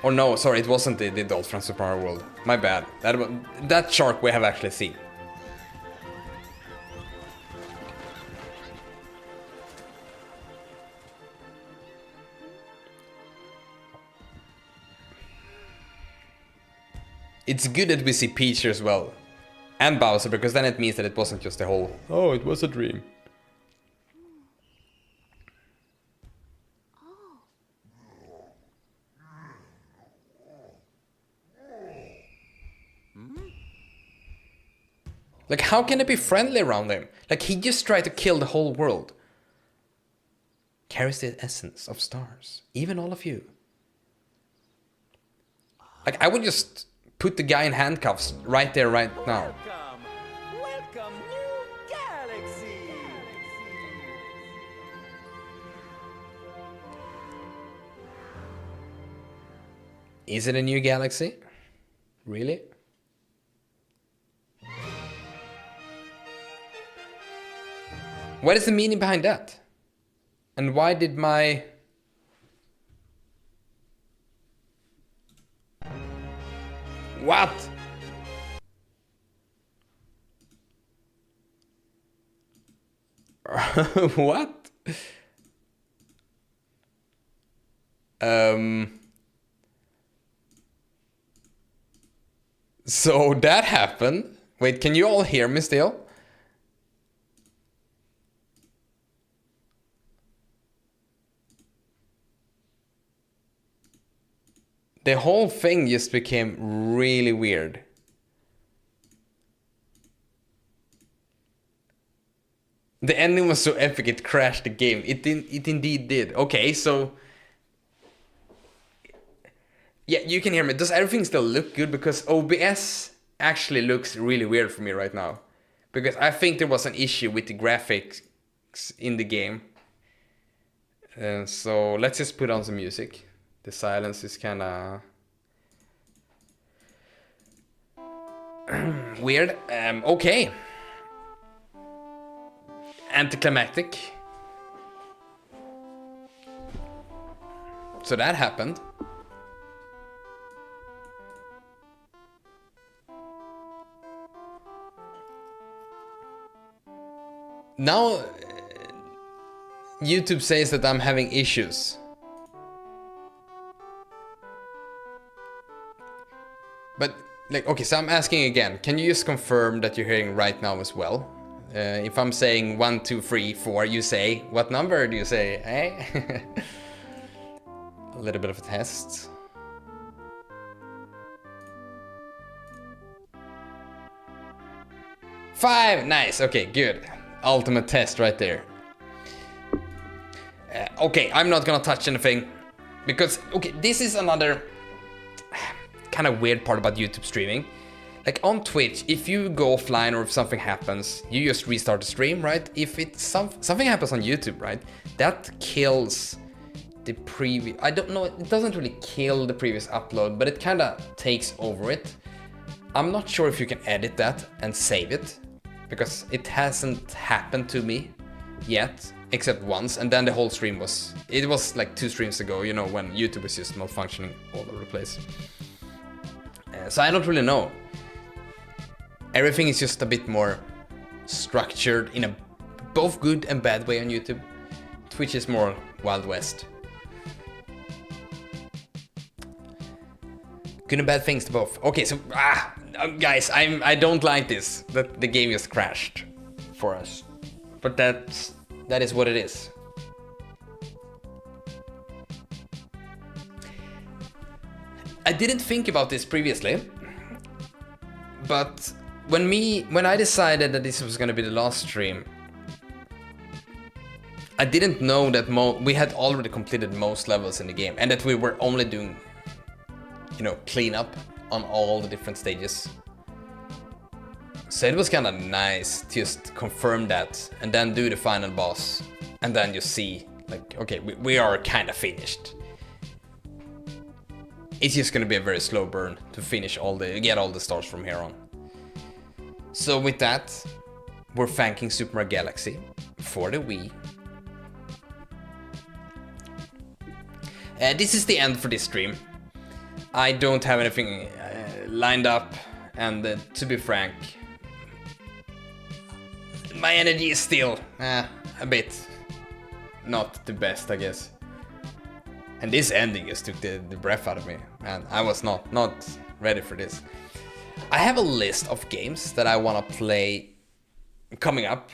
Or no, sorry, it wasn't the dolphin from Super Mario World. My bad. That shark we have actually seen. It's good that we see Peach here as well. And Bowser, because then it means that it wasn't just a whole... Oh, it was a dream. Like, how can it be friendly around him? Like, he just tried to kill the whole world. Carries the essence of stars. Even all of you. Like, I would just put the guy in handcuffs right there, right now. Welcome, new galaxy. Is it a new galaxy? Really? What is the meaning behind that? And why did my... What? What? So that happened. Wait, can you all hear me still? The whole thing just became really weird. The ending was so epic it crashed the game. It indeed did. Okay, so... Yeah, you can hear me. Does everything still look good? Because OBS actually looks really weird for me right now. Because I think there was an issue with the graphics in the game. So let's just put on some music. The silence is kinda... weird. Okay. Anticlimactic. So that happened. Now YouTube says that I'm having issues. But like, okay, so I'm asking again. Can you just confirm that you're hearing right now as well? If I'm saying 1, 2, 3, 4, you say what number do you say? Eh? A little bit of a test. Five, nice. Okay, good. Ultimate test right there. Okay, I'm not gonna touch anything because okay, this is another kind of weird part about YouTube streaming. Like on Twitch, if you go offline or if something happens, you just restart the stream, right? If it's something happens on YouTube, right? That kills the previous. I don't know. It doesn't really kill the previous upload, but it kind of takes over it. I'm not sure if you can edit that and save it because it hasn't happened to me yet, except once, and then the whole stream was. It was like 2 streams ago, you know, when YouTube was just malfunctioning all over the place. So I don't really know. Everything is just a bit more structured in a both good and bad way on YouTube. Twitch is more Wild West. Good and bad things to both. Okay, so guys, I don't like this. That the game just crashed for us, but that is what it is. I didn't think about this previously, but when I decided that this was gonna be the last stream, I didn't know that we had already completed most levels in the game, and that we were only doing, you know, cleanup on all the different stages. So it was kind of nice to just confirm that and then do the final boss, and then you see like, okay, we are kind of finished. It's just gonna be a very slow burn to finish get all the stars from here on. So with that, we're thanking Super Mario Galaxy for the Wii. This is the end for this stream. I don't have anything lined up, and to be frank, my energy is still a bit not the best, I guess. And this ending just took the breath out of me, man. I was not ready for this. I have a list of games that I want to play coming up.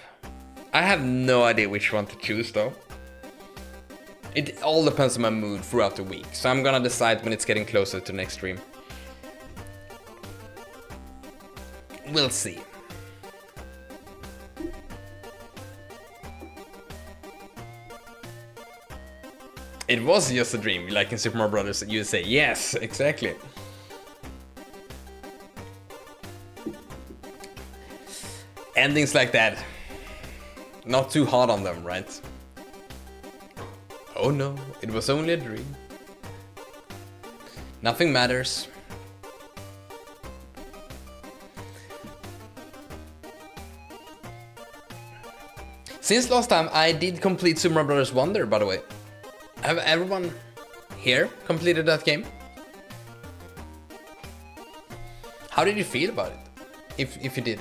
I have no idea which one to choose though. It all depends on my mood throughout the week, so I'm gonna decide when it's getting closer to the next stream. We'll see. It was just a dream, like in Super Mario Brothers, you say, yes, exactly. Endings like that, not too hard on them, right? Oh no, it was only a dream. Nothing matters. Since last time, I did complete Super Mario Bros. Wonder, by the way. Have everyone here completed that game? How did you feel about it? If you did?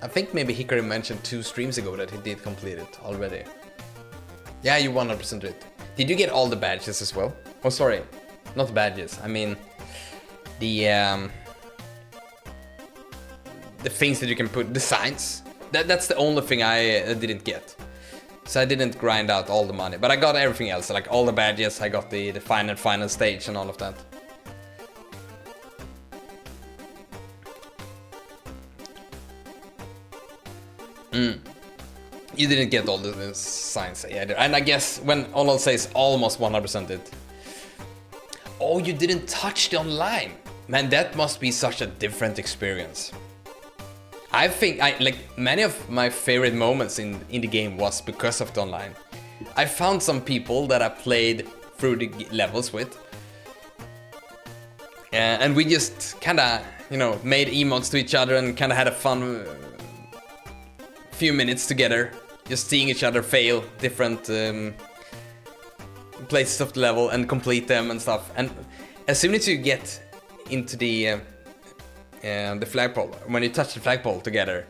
I think maybe Hikari mentioned 2 streams ago that he did complete it already. Yeah, you 100% did. Did you get all the badges as well? Oh, sorry, not badges. I mean the things that you can put, the signs. That's the only thing I didn't get. So I didn't grind out all the money, but I got everything else, like all the badges. I got the final stage and all of that. You didn't get all the signs either. And I guess when Onal says almost 100% it. Oh, you didn't touch the online. Man, that must be such a different experience. I think like many of my favorite moments in the game was because of the online. I found some people that I played through the levels with. And we just kinda, you know, made emotes to each other and kinda had a fun few minutes together, just seeing each other fail different places of the level and complete them and stuff. And as soon as you get into the flagpole, when you touch the flagpole together,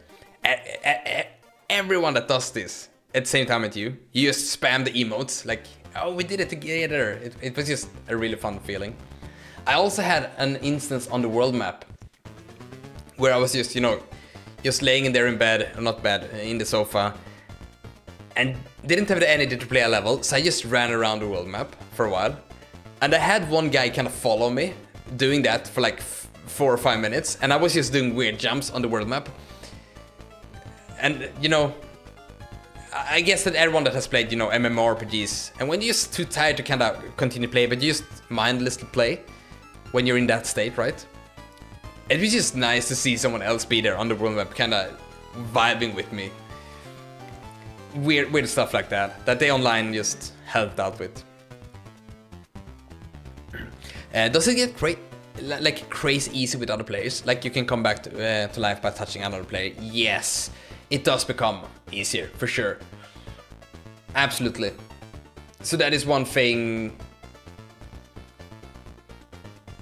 everyone that does this at the same time as you just spam the emotes, like, oh, we did it together. It was just a really fun feeling. I also had an instance on the world map where I was just, just laying in there in bed, or not bed, in the sofa, and didn't have the energy to play a level, so I just ran around the world map for a while. And I had one guy kind of follow me, doing that for like 4 or 5 minutes, and I was just doing weird jumps on the world map. And, I guess that everyone that has played, MMORPGs, and when you're just too tired to kind of continue play, but you just mindlessly play when you're in that state, right? It was just nice to see someone else be there on the world map, kind of vibing with me. Weird stuff like that they online just helped out with. Does it get crazy easy with other players? Like you can come back to life by touching another player? Yes, it does become easier, for sure. Absolutely. So that is one thing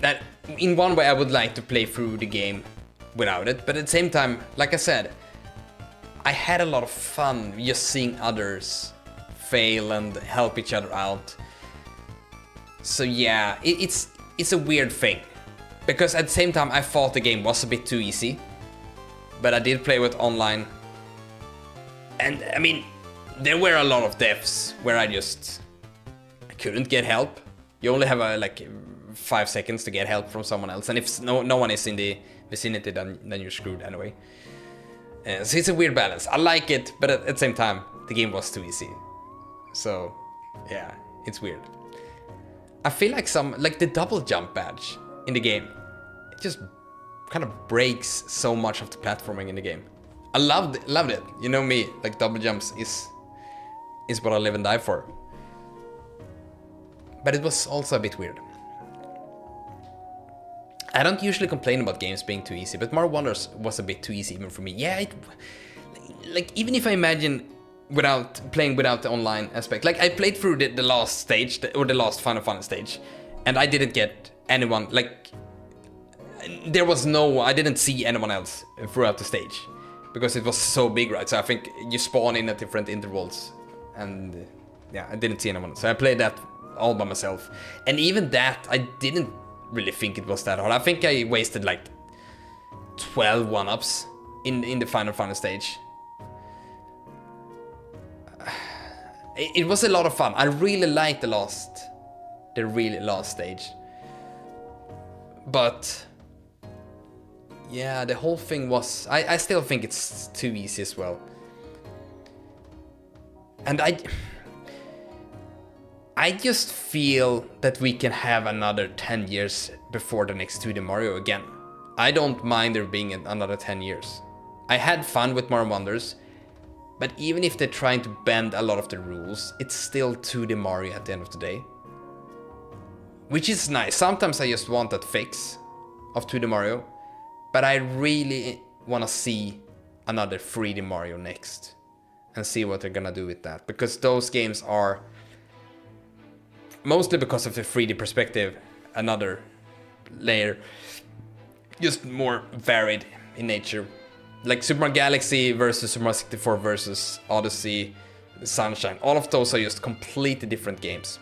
that in one way I would like to play through the game without it, but at the same time, like I said, I had a lot of fun just seeing others fail and help each other out. So yeah, it's a weird thing, because at the same time I thought the game was a bit too easy, but I did play with online, and I mean, there were a lot of deaths where I couldn't get help. You only have 5 seconds to get help from someone else, and if no one is in the vicinity, then you're screwed anyway. So it's a weird balance. I like it, but at the same time, the game was too easy. So yeah, it's weird. I feel like the double jump badge in the game, it just kind of breaks so much of the platforming in the game. I loved it. You know me, like double jumps is what I live and die for. But it was also a bit weird. I don't usually complain about games being too easy, but Mario Wonders was a bit too easy even for me. Yeah, even if I imagine playing without the online aspect. Like I played through the last stage, or the last Final Fantasy stage, and I didn't get anyone, I didn't see anyone else throughout the stage, because it was so big, right? So I think you spawn in at different intervals, and yeah, I didn't see anyone. So I played that all by myself, and even that, I didn't really think it was that hard. I think I wasted 12 one-ups in the Final Fantasy stage. It was a lot of fun. I really liked the really last stage. But yeah, the whole thing was, I still think it's too easy as well. And I just feel that we can have another 10 years before the next 2D Mario again. I don't mind there being another 10 years. I had fun with Mario Wonders, but even if they're trying to bend a lot of the rules, it's still 2D Mario at the end of the day. Which is nice. Sometimes I just want that fix of 2D Mario, but I really want to see another 3D Mario next and see what they're gonna do with that, because those games are, mostly because of the 3D perspective, another layer, just more varied in nature. Like Super Mario Galaxy versus Super Mario 64 versus Odyssey, Sunshine, all of those are just completely different games.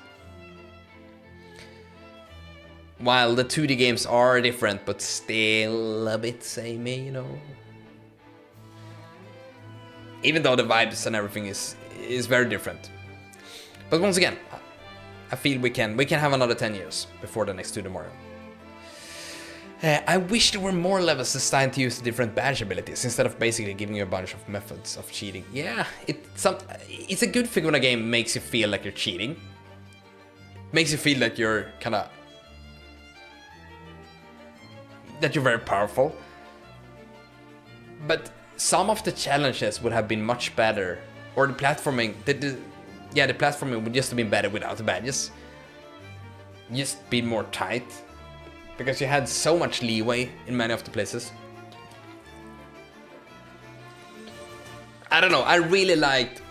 While the 2D games are different, but still a bit samey, Even though the vibes and everything is very different. But once again, I feel we can have another 10 years before the next 2D Mario. I wish there were more levels designed to use different badge abilities instead of basically giving you a bunch of methods of cheating. Yeah, it's a good thing when a game makes you feel like you're cheating. Makes you feel that you're that you're very powerful. But some of the challenges would have been much better, or the platforming, the platforming would just have been better without the badges. Just be more tight, because you had so much leeway in many of the places. I don't know, I really liked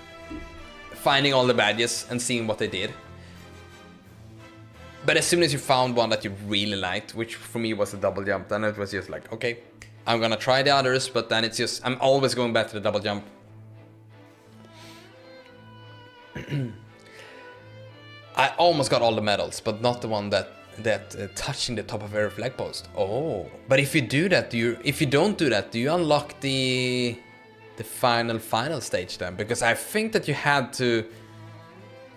finding all the badges and seeing what they did. But as soon as you found one that you really liked, which for me was a double jump, then it was just like, okay, I'm gonna try the others, but then it's just, I'm always going back to the double jump. I almost got all the medals, but not the one that touching the top of every flag post. Oh, but if you do that, if you don't do that, do you unlock the final stage then? Because I think that you had to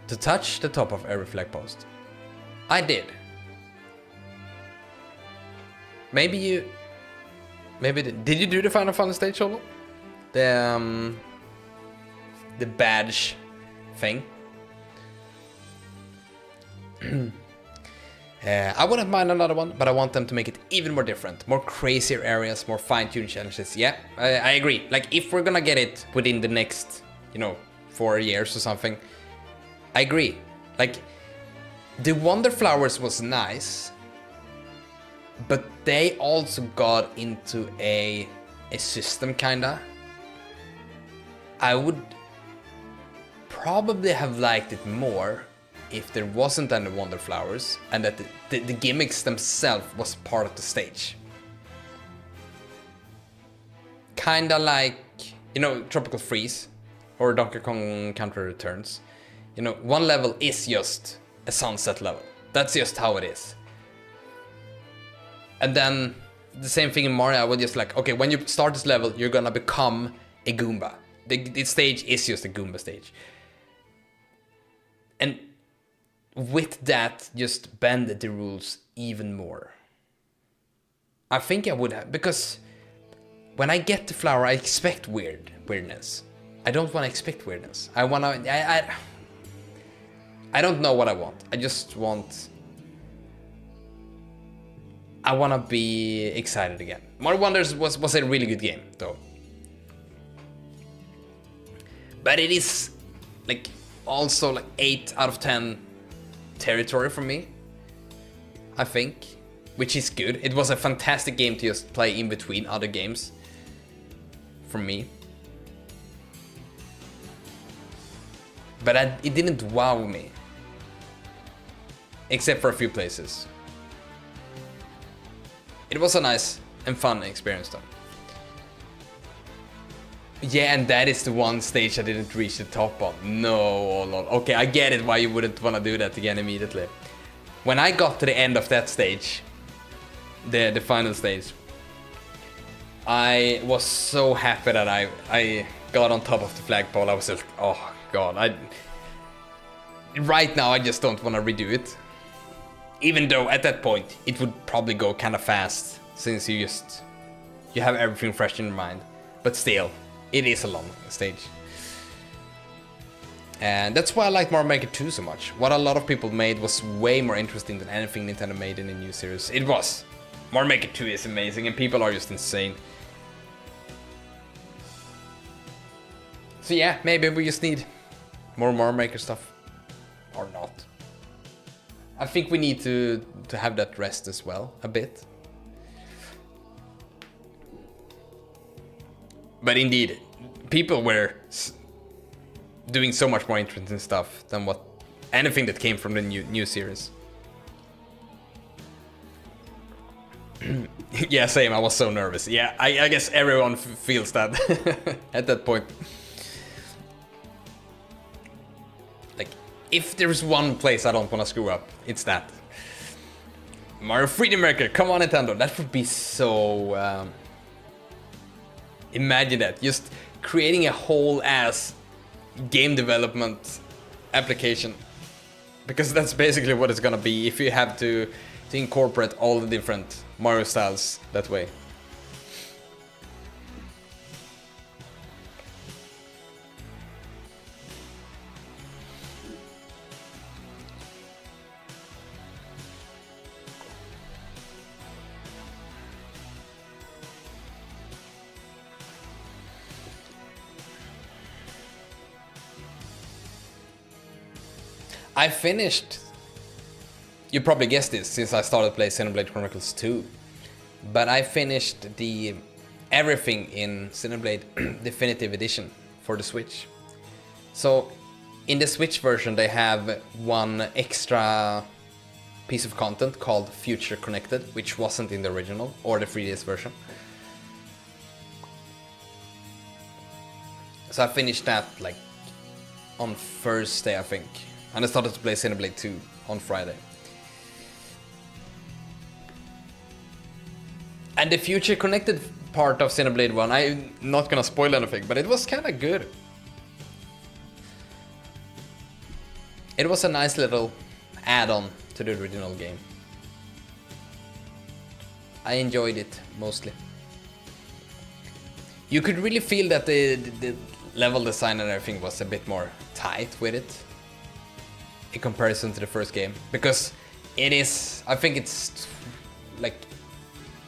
touch the top of every flag post. I did. Maybe did you do the final stage, Olo? The badge thing. I wouldn't mind another one, but I want them to make it even more different, more crazier areas, more fine-tuned challenges. Yeah, I agree. Like, if we're gonna get it within the next, 4 years or something, I agree. Like, the Wonder Flowers was nice, but they also got into a system, kinda. I would probably have liked it more if there wasn't any Wonder Flowers and that the gimmicks themselves was part of the stage. Kinda like, Tropical Freeze or Donkey Kong Country Returns. One level is just a sunset level. That's just how it is. And then the same thing in Mario, I would just like, okay, when you start this level, you're gonna become a Goomba. The stage is just a Goomba stage. And with that, just bend the rules even more. I think I would have, because when I get the flower, I expect weirdness. I don't want to expect weirdness. I don't know what I want. I want to be excited again. Mario Wonders was a really good game, though. But it is also 8 out of 10 territory for me, I think, which is good. It was a fantastic game to just play in between other games for me. But it didn't wow me, except for a few places. It was a nice and fun experience though. Yeah, and that is the one stage I didn't reach the top on. No, Lord. Okay, I get it why you wouldn't want to do that again immediately. When I got to the end of that stage, the final stage, I was so happy that I got on top of the flagpole. I was just, oh god, right now I just don't want to redo it. Even though at that point it would probably go kind of fast, since you have everything fresh in your mind. But still, it is a long stage. And that's why I like Mario Maker 2 so much. What a lot of people made was way more interesting than anything Nintendo made in a new series. It was. Mario Maker 2 is amazing and people are just insane. So yeah, maybe we just need more Mario Maker stuff. Or not. I think we need to have that rest as well, a bit. But indeed, people were doing so much more interesting stuff than anything that came from the new series. Yeah, same. I was so nervous. Yeah, I guess everyone feels that at that point. Like, if there's one place I don't want to screw up, it's that. Mario 3D Maker, come on Nintendo. That would be so... Imagine that, just creating a whole ass game development application. Because that's basically what it's gonna be if you have to incorporate all the different Mario styles that way. I finished, you probably guessed this since I started playing Xenoblade Chronicles 2, but I finished everything in Xenoblade Definitive Edition for the Switch. So in the Switch version they have one extra piece of content called Future Connected, which wasn't in the original or the 3DS version. So I finished that like on Thursday, I think. And I started to play Xenoblade 2 on Friday. And the future connected part of Xenoblade 1, I'm not gonna spoil anything, but it was kinda good. It was a nice little add-on to the original game. I enjoyed it, mostly. You could really feel that the level design and everything was a bit more tight with it in comparison to the first game, because it is, I think it's like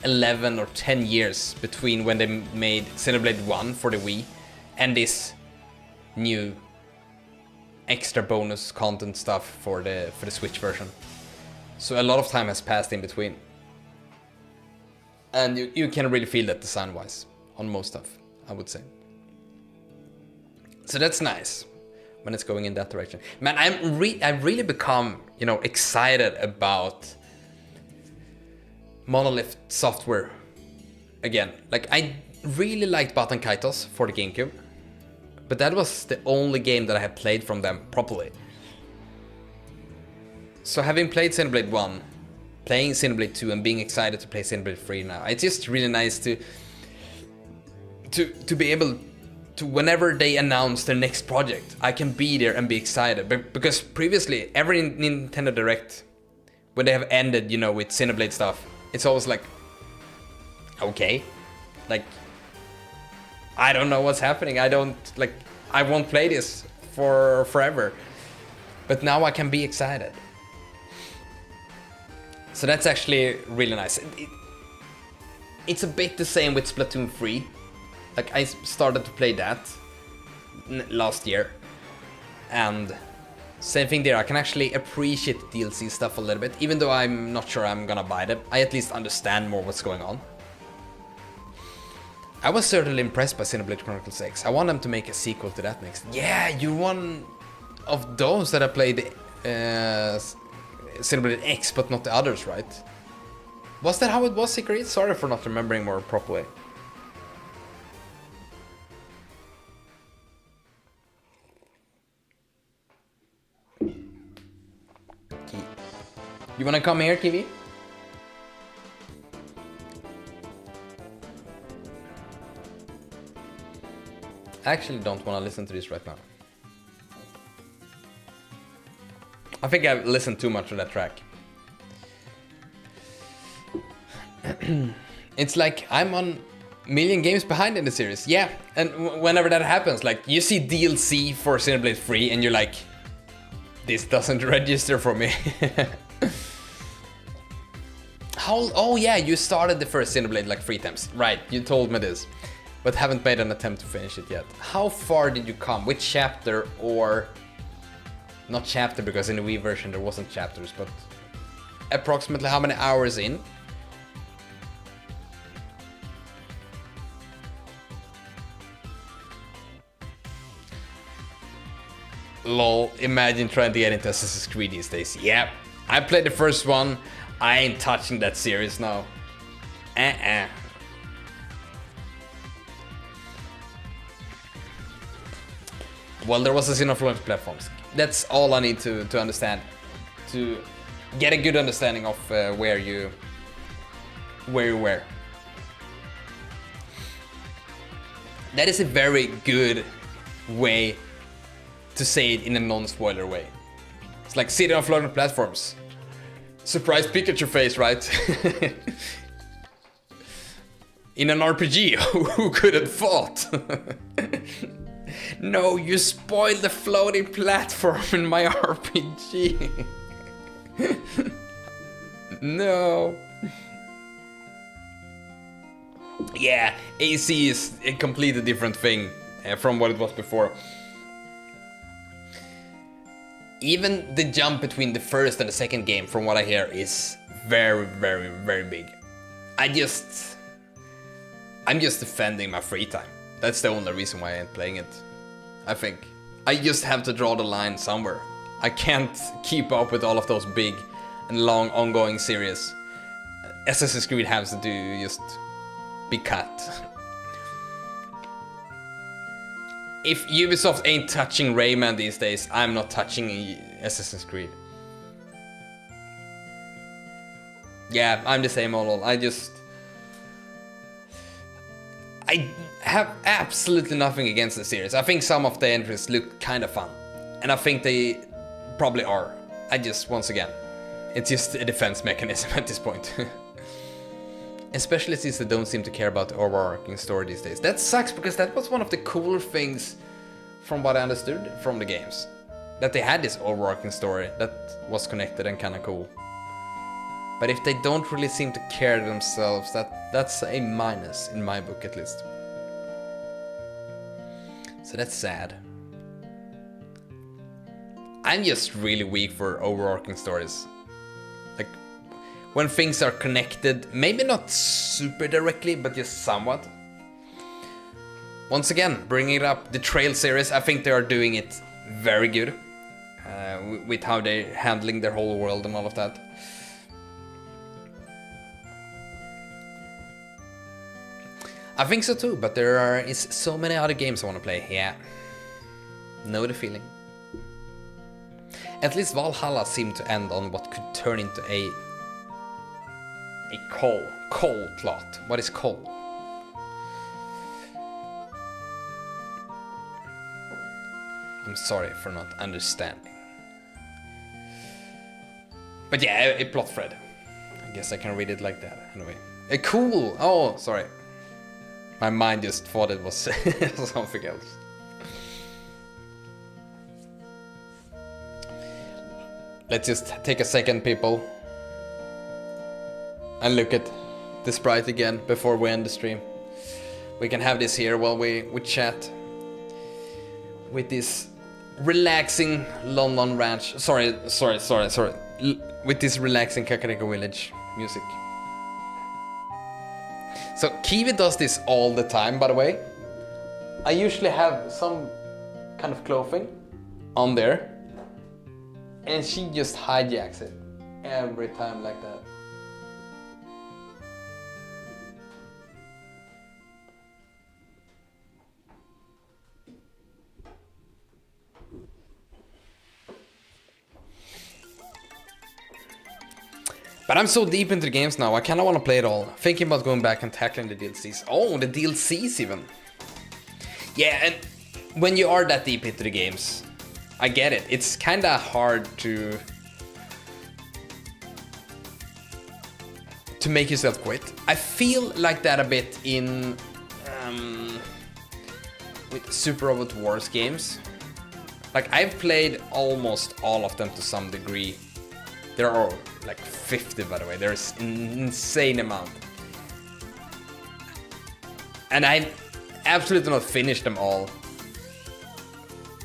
11 or 10 years between when they made Xenoblade 1 for the Wii and this new extra bonus content stuff for the Switch version. So a lot of time has passed in between. And you can really feel that design-wise on most stuff, I would say. So that's nice when it's going in that direction. Man, I've really become, you know, excited about Monolith Software again. Like, I really liked Baten Kaitos for the GameCube, but that was the only game that I had played from them properly. So having played Xenoblade 1, playing Xenoblade 2 and being excited to play Xenoblade 3 now, it's just really nice to be able to, whenever they announce their next project, I can be there and be excited. Because previously, every Nintendo Direct, when they have ended, you know, with Xenoblade stuff, it's always like, okay, like, I don't know what's happening. I won't play this for forever. But now I can be excited. So that's actually really nice. It's a bit the same with Splatoon 3. Like, I started to play that last year. And same thing there, I can actually appreciate the DLC stuff a little bit. Even though I'm not sure I'm gonna buy them, I at least understand more what's going on. I was certainly impressed by Xenoblade Chronicles X. I want them to make a sequel to that next. Yeah, you're one of those that I played Xenoblade X, but not the others, right? Was that how it was, Secret? Sorry for not remembering more properly. You wanna come here, Kiwi? I actually don't wanna listen to this right now. I think I've listened too much to that track. It's like I'm on a million games behind in the series. Yeah, and whenever that happens, like, you see DLC for Xenoblade 3 and you're like, this doesn't register for me. Oh yeah, you started the first Xenoblade like 3 times. Right, you told me this, but haven't made an attempt to finish it yet. How far did you come? Which chapter, or not chapter, because in the Wii version there wasn't chapters, but approximately how many hours in? Lol, imagine trying to get into Assassin's Creed these days. Yeah, I played the first one. I ain't touching that series now. Well, there was a sin of launch platforms. That's all I need to understand, to get a good understanding of where you were. That is a very good way to say it in a non-spoiler way. It's like sitting on floating platforms. Surprise Pikachu face, right? In an RPG, who could have thought? No, you spoiled the floating platform in my RPG. No. Yeah, AC is a completely different thing from what it was before. Even the jump between the first and the second game, from what I hear, is very, very, very big. I'm just defending my free time. That's the only reason why I ain't playing it, I think. I just have to draw the line somewhere. I can't keep up with all of those big and long ongoing series. Assassin's Creed has to do just be cut. if Ubisoft ain't touching Rayman these days, I'm not touching Assassin's Creed. Yeah, I'm the same all. I have absolutely nothing against the series. I think some of the entries look kind of fun. And I think they probably are. Once again, it's just a defense mechanism at this point. Especially since they don't seem to care about the overarching story these days. That sucks, because that was one of the cooler things from what I understood from the games. That they had this overarching story that was connected and kind of cool. But if they don't really seem to care themselves, that's a minus in my book at least. So that's sad. I'm just really weak for overarching stories. Like, when things are connected, maybe not super directly, but just somewhat. Once again, bringing it up, the Trail series, I think they are doing it very good. With how they're handling their whole world and all of that. I think so too, but there is so many other games I want to play. Yeah, know the feeling. At least Valhalla seemed to end on what could turn into a coal plot. What is coal? I'm sorry for not understanding. But yeah, a plot thread. I guess I can read it like that. Anyway, a cool. Oh, sorry. My mind just thought it was something else. Let's just take a second, people, and look at the sprite again before we end the stream. We can have this here while we chat with this relaxing London ranch. Sorry. With this relaxing Kakariko village music. So Kiwi does this all the time, by the way. I usually have some kind of clothing on there, and she just hijacks it every time like that. But I'm so deep into the games now, I kinda wanna play it all. Thinking about going back and tackling the DLCs. Oh, the DLCs even. Yeah, and when you are that deep into the games, I get it. It's kinda hard to make yourself quit. I feel like that a bit in with Super Robot Wars games. Like, I've played almost all of them to some degree. There are like 50, by the way. There's an insane amount. And I've absolutely not finished them all.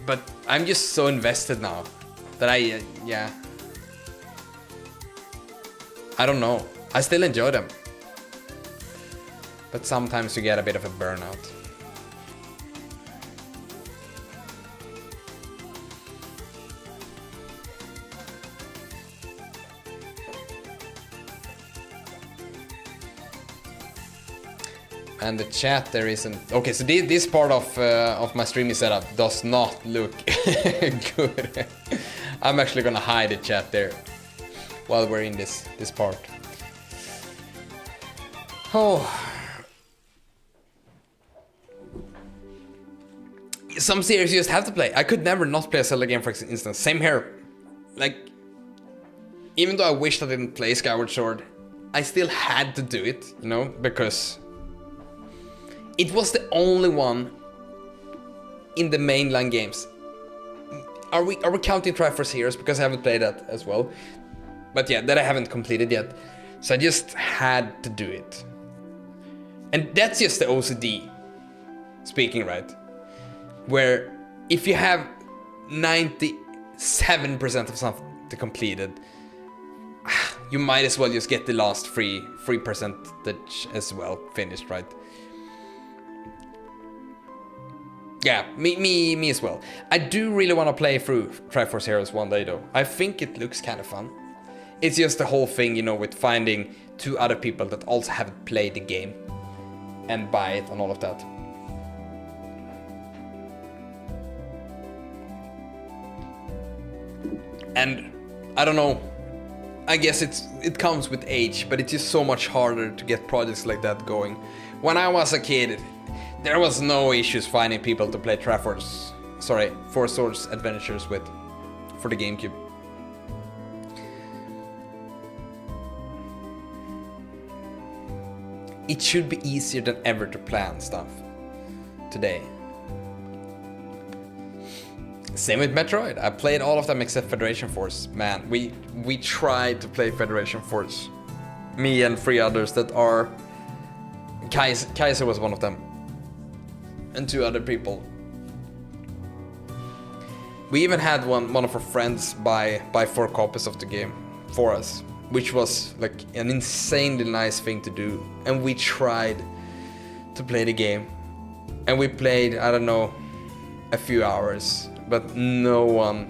But I'm just so invested now that yeah. I don't know. I still enjoy them. But sometimes you get a bit of a burnout. And the chat there isn't. Okay, so this part of my streaming setup does not look good. I'm actually gonna hide the chat there while we're in this part. Oh, some series you just have to play. I could never not play a Zelda game, for instance. Same here. Like, even though I wished I didn't play Skyward Sword, I still had to do it, you know, because it was the only one in the mainline games. Are we counting Triforce Heroes? Because I haven't played that as well. But yeah, that I haven't completed yet. So I just had to do it. And that's just the OCD speaking, right? Where if you have 97% of something completed, you might as well just get the last 3% as well finished, right? Yeah, me as well. I do really want to play through Triforce Heroes one day though. I think it looks kind of fun. It's just the whole thing, you know, with finding 2 other people that also haven't played the game and buy it and all of that. And I don't know, I guess it comes with age, but it's just so much harder to get projects like that going. When I was a kid, there was no issues finding people to play Four Swords Adventures with for the GameCube. It should be easier than ever to plan stuff today. Same with Metroid. I played all of them except Federation Force. Man, we tried to play Federation Force. Me and 3 others that are... Kaiser was one of them. And 2 other people. We even had one of our friends buy 4 copies of the game for us, which was like an insanely nice thing to do. And we tried to play the game. And we played, I don't know, a few hours. But none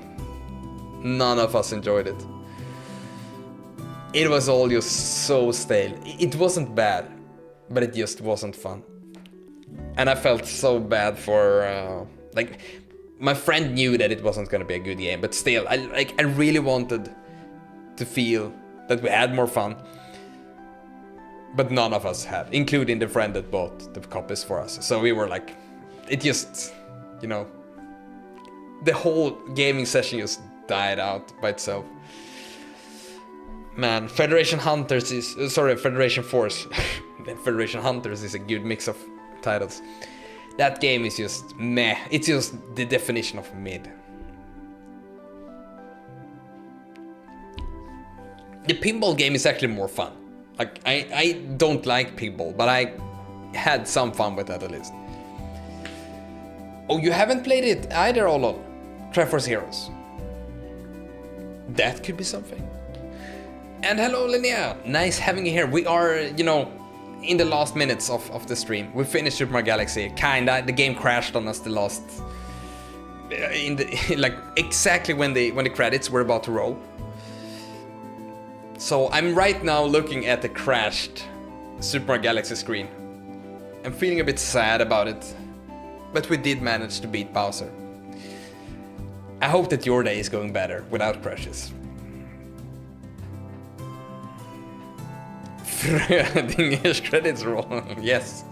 of us enjoyed it. It was all just so stale. It wasn't bad, but it just wasn't fun. And I felt so bad for, like, my friend knew that it wasn't gonna be a good game, but still, I really wanted to feel that we had more fun. But none of us had, including the friend that bought the copies for us. So we were like, it just, you know, the whole gaming session just died out by itself. Man, Federation Force. Federation Hunters is a good mix of titles. That game is just meh. It's just the definition of mid. The pinball game is actually more fun. Like, I don't like pinball, but I had some fun with that at least. Oh, you haven't played it either, Olol? Triforce Heroes. That could be something. And hello, Linnea. Nice having you here. We are, you know, in the last minutes of the stream. We finished Super Mario Galaxy. Kinda. The game crashed on us the last... like, exactly when the credits were about to roll. So I'm right now looking at the crashed Super Mario Galaxy screen. I'm feeling a bit sad about it. But we did manage to beat Bowser. I hope that your day is going better without crashes. Frödinger's credits roll. Yes.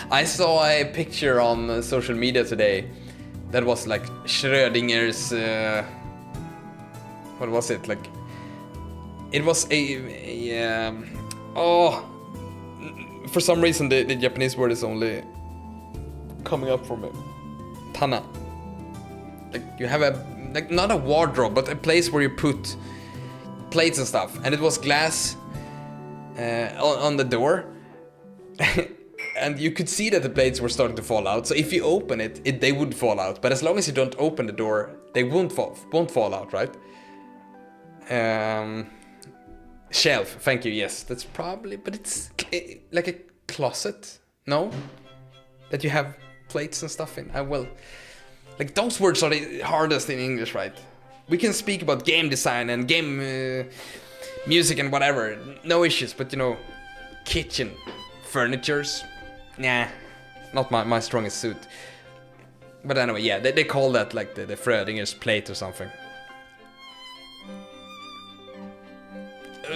I saw a picture on social media today that was like Schrödinger's... what was it? Like... It was for some reason the Japanese word is only coming up for me. Tana. Like you have a, like not a wardrobe, but a place where you put plates and stuff. And it was glass on the door. And you could see that the plates were starting to fall out. So if you open it, they would fall out. But as long as you don't open the door, they won't fall out, right? Shelf, thank you, yes. That's probably, but it's like a closet, no? That you have plates and stuff in. I will. Like those words are the hardest in English, right? We can speak about game design and game music and whatever, no issues, but you know, kitchen, furnitures, nah, not my strongest suit. But anyway, yeah, they call that like the Frödinger's plate or something.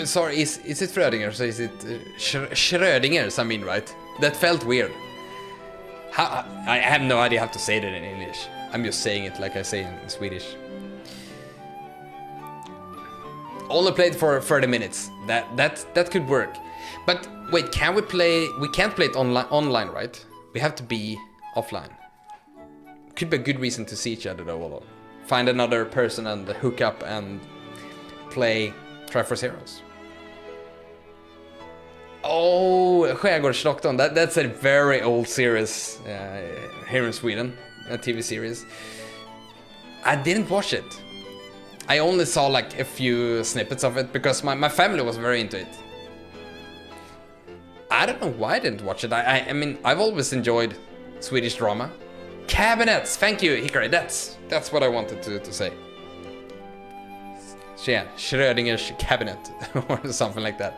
Sorry, is it Frödinger's or is it Schrödinger's, I mean, right? That felt weird. I have no idea how to say that in English. I'm just saying it like I say in Swedish. Only played for 30 minutes. That could work. But wait, can we play? We can't play it online, right? We have to be offline. Could be a good reason to see each other though. Find another person and hook up and play Triforce Heroes. Oh, Skärgårdsdoktorn. That's a very old series here in Sweden, a TV series. I didn't watch it. I only saw like a few snippets of it because my family was very into it. I don't know why I didn't watch it. I mean, I've always enjoyed Swedish drama. Cabinets, thank you, Hikari. That's what I wanted to say. So yeah, Schrödinger's cabinet or something like that.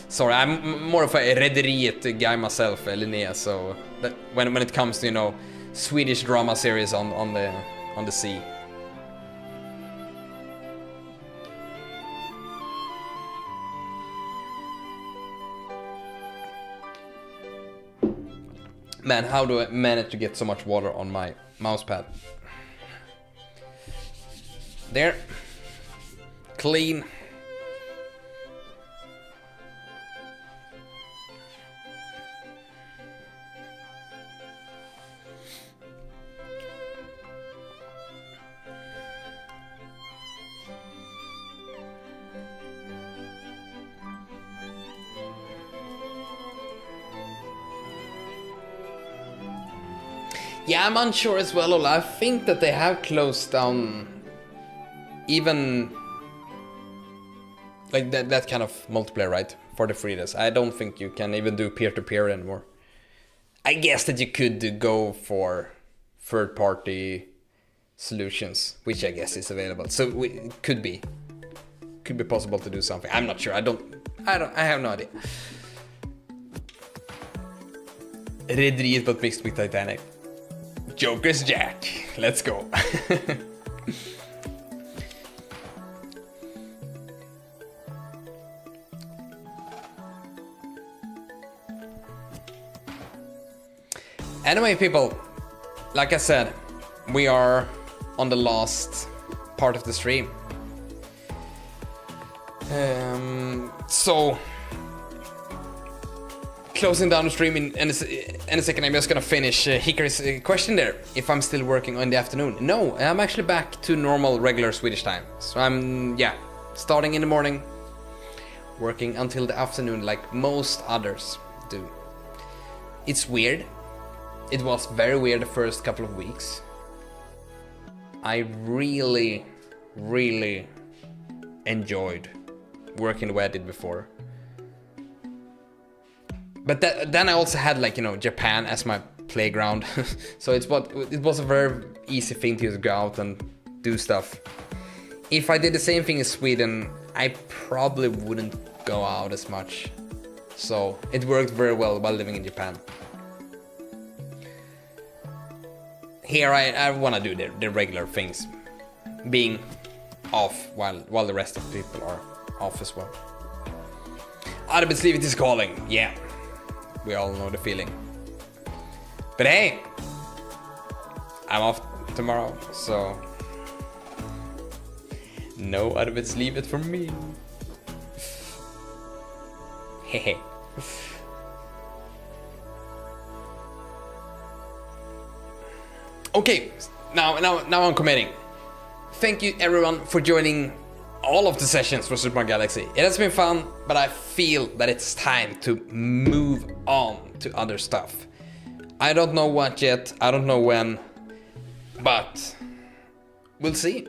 Sorry, I'm more of a Rederiet guy myself, Linnea. So that when it comes to, you know, Swedish drama series on the sea. Man, how do I manage to get so much water on my mousepad? There. Clean. Yeah, I'm unsure as well, Ola. I think that they have closed down even like that kind of multiplayer, right? For the freedoms. I don't think you can even do peer-to-peer anymore. I guess that you could go for third-party solutions, which I guess is available. So it could be possible to do something. I'm not sure. I have no idea. Rederiet but mixed with Titanic. Joker's Jack. Let's go. Anyway, people, like I said, we are on the last part of the stream. So closing down the stream in a second. I'm just gonna finish Hikary's question there. If I'm still working in the afternoon? No, I'm actually back to normal, regular Swedish time. So I'm, starting in the morning, working until the afternoon, like most others do. It's weird. It was very weird the first couple of weeks. I really, really enjoyed working the way I did before. But then I also had, like, you know, Japan as my playground. So it was a very easy thing to just go out and do stuff. If I did the same thing in Sweden, I probably wouldn't go out as much. So it worked very well while living in Japan. Here I want to do the regular things, being off while the rest of the people are off as well. Arbetslivet is calling, yeah. We all know the feeling. But hey, I'm off tomorrow, so no arbetslivet for me. Hehe. Okay, now I'm committing. Thank you everyone for joining all of the sessions for Super Mario Galaxy. It has been fun, but I feel that it's time to move on to other stuff. I don't know what yet, I don't know when, but we'll see.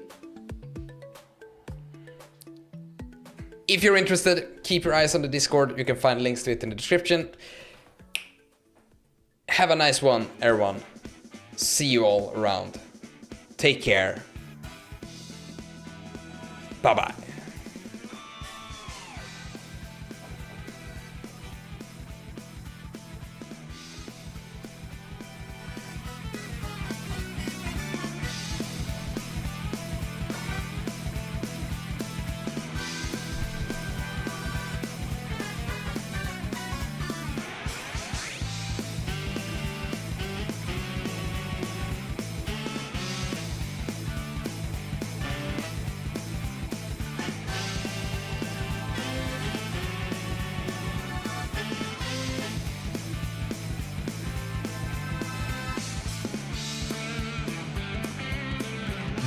If you're interested, keep your eyes on the Discord. You can find links to it in the description. Have a nice one, everyone. See you all around. Take care. Bye-bye.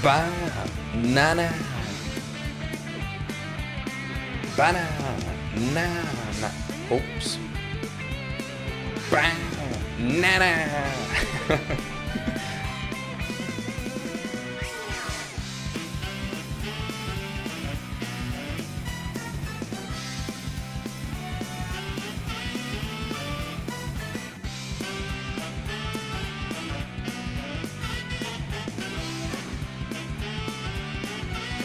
Banana. Banana. Oops. Banana.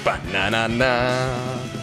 Banana.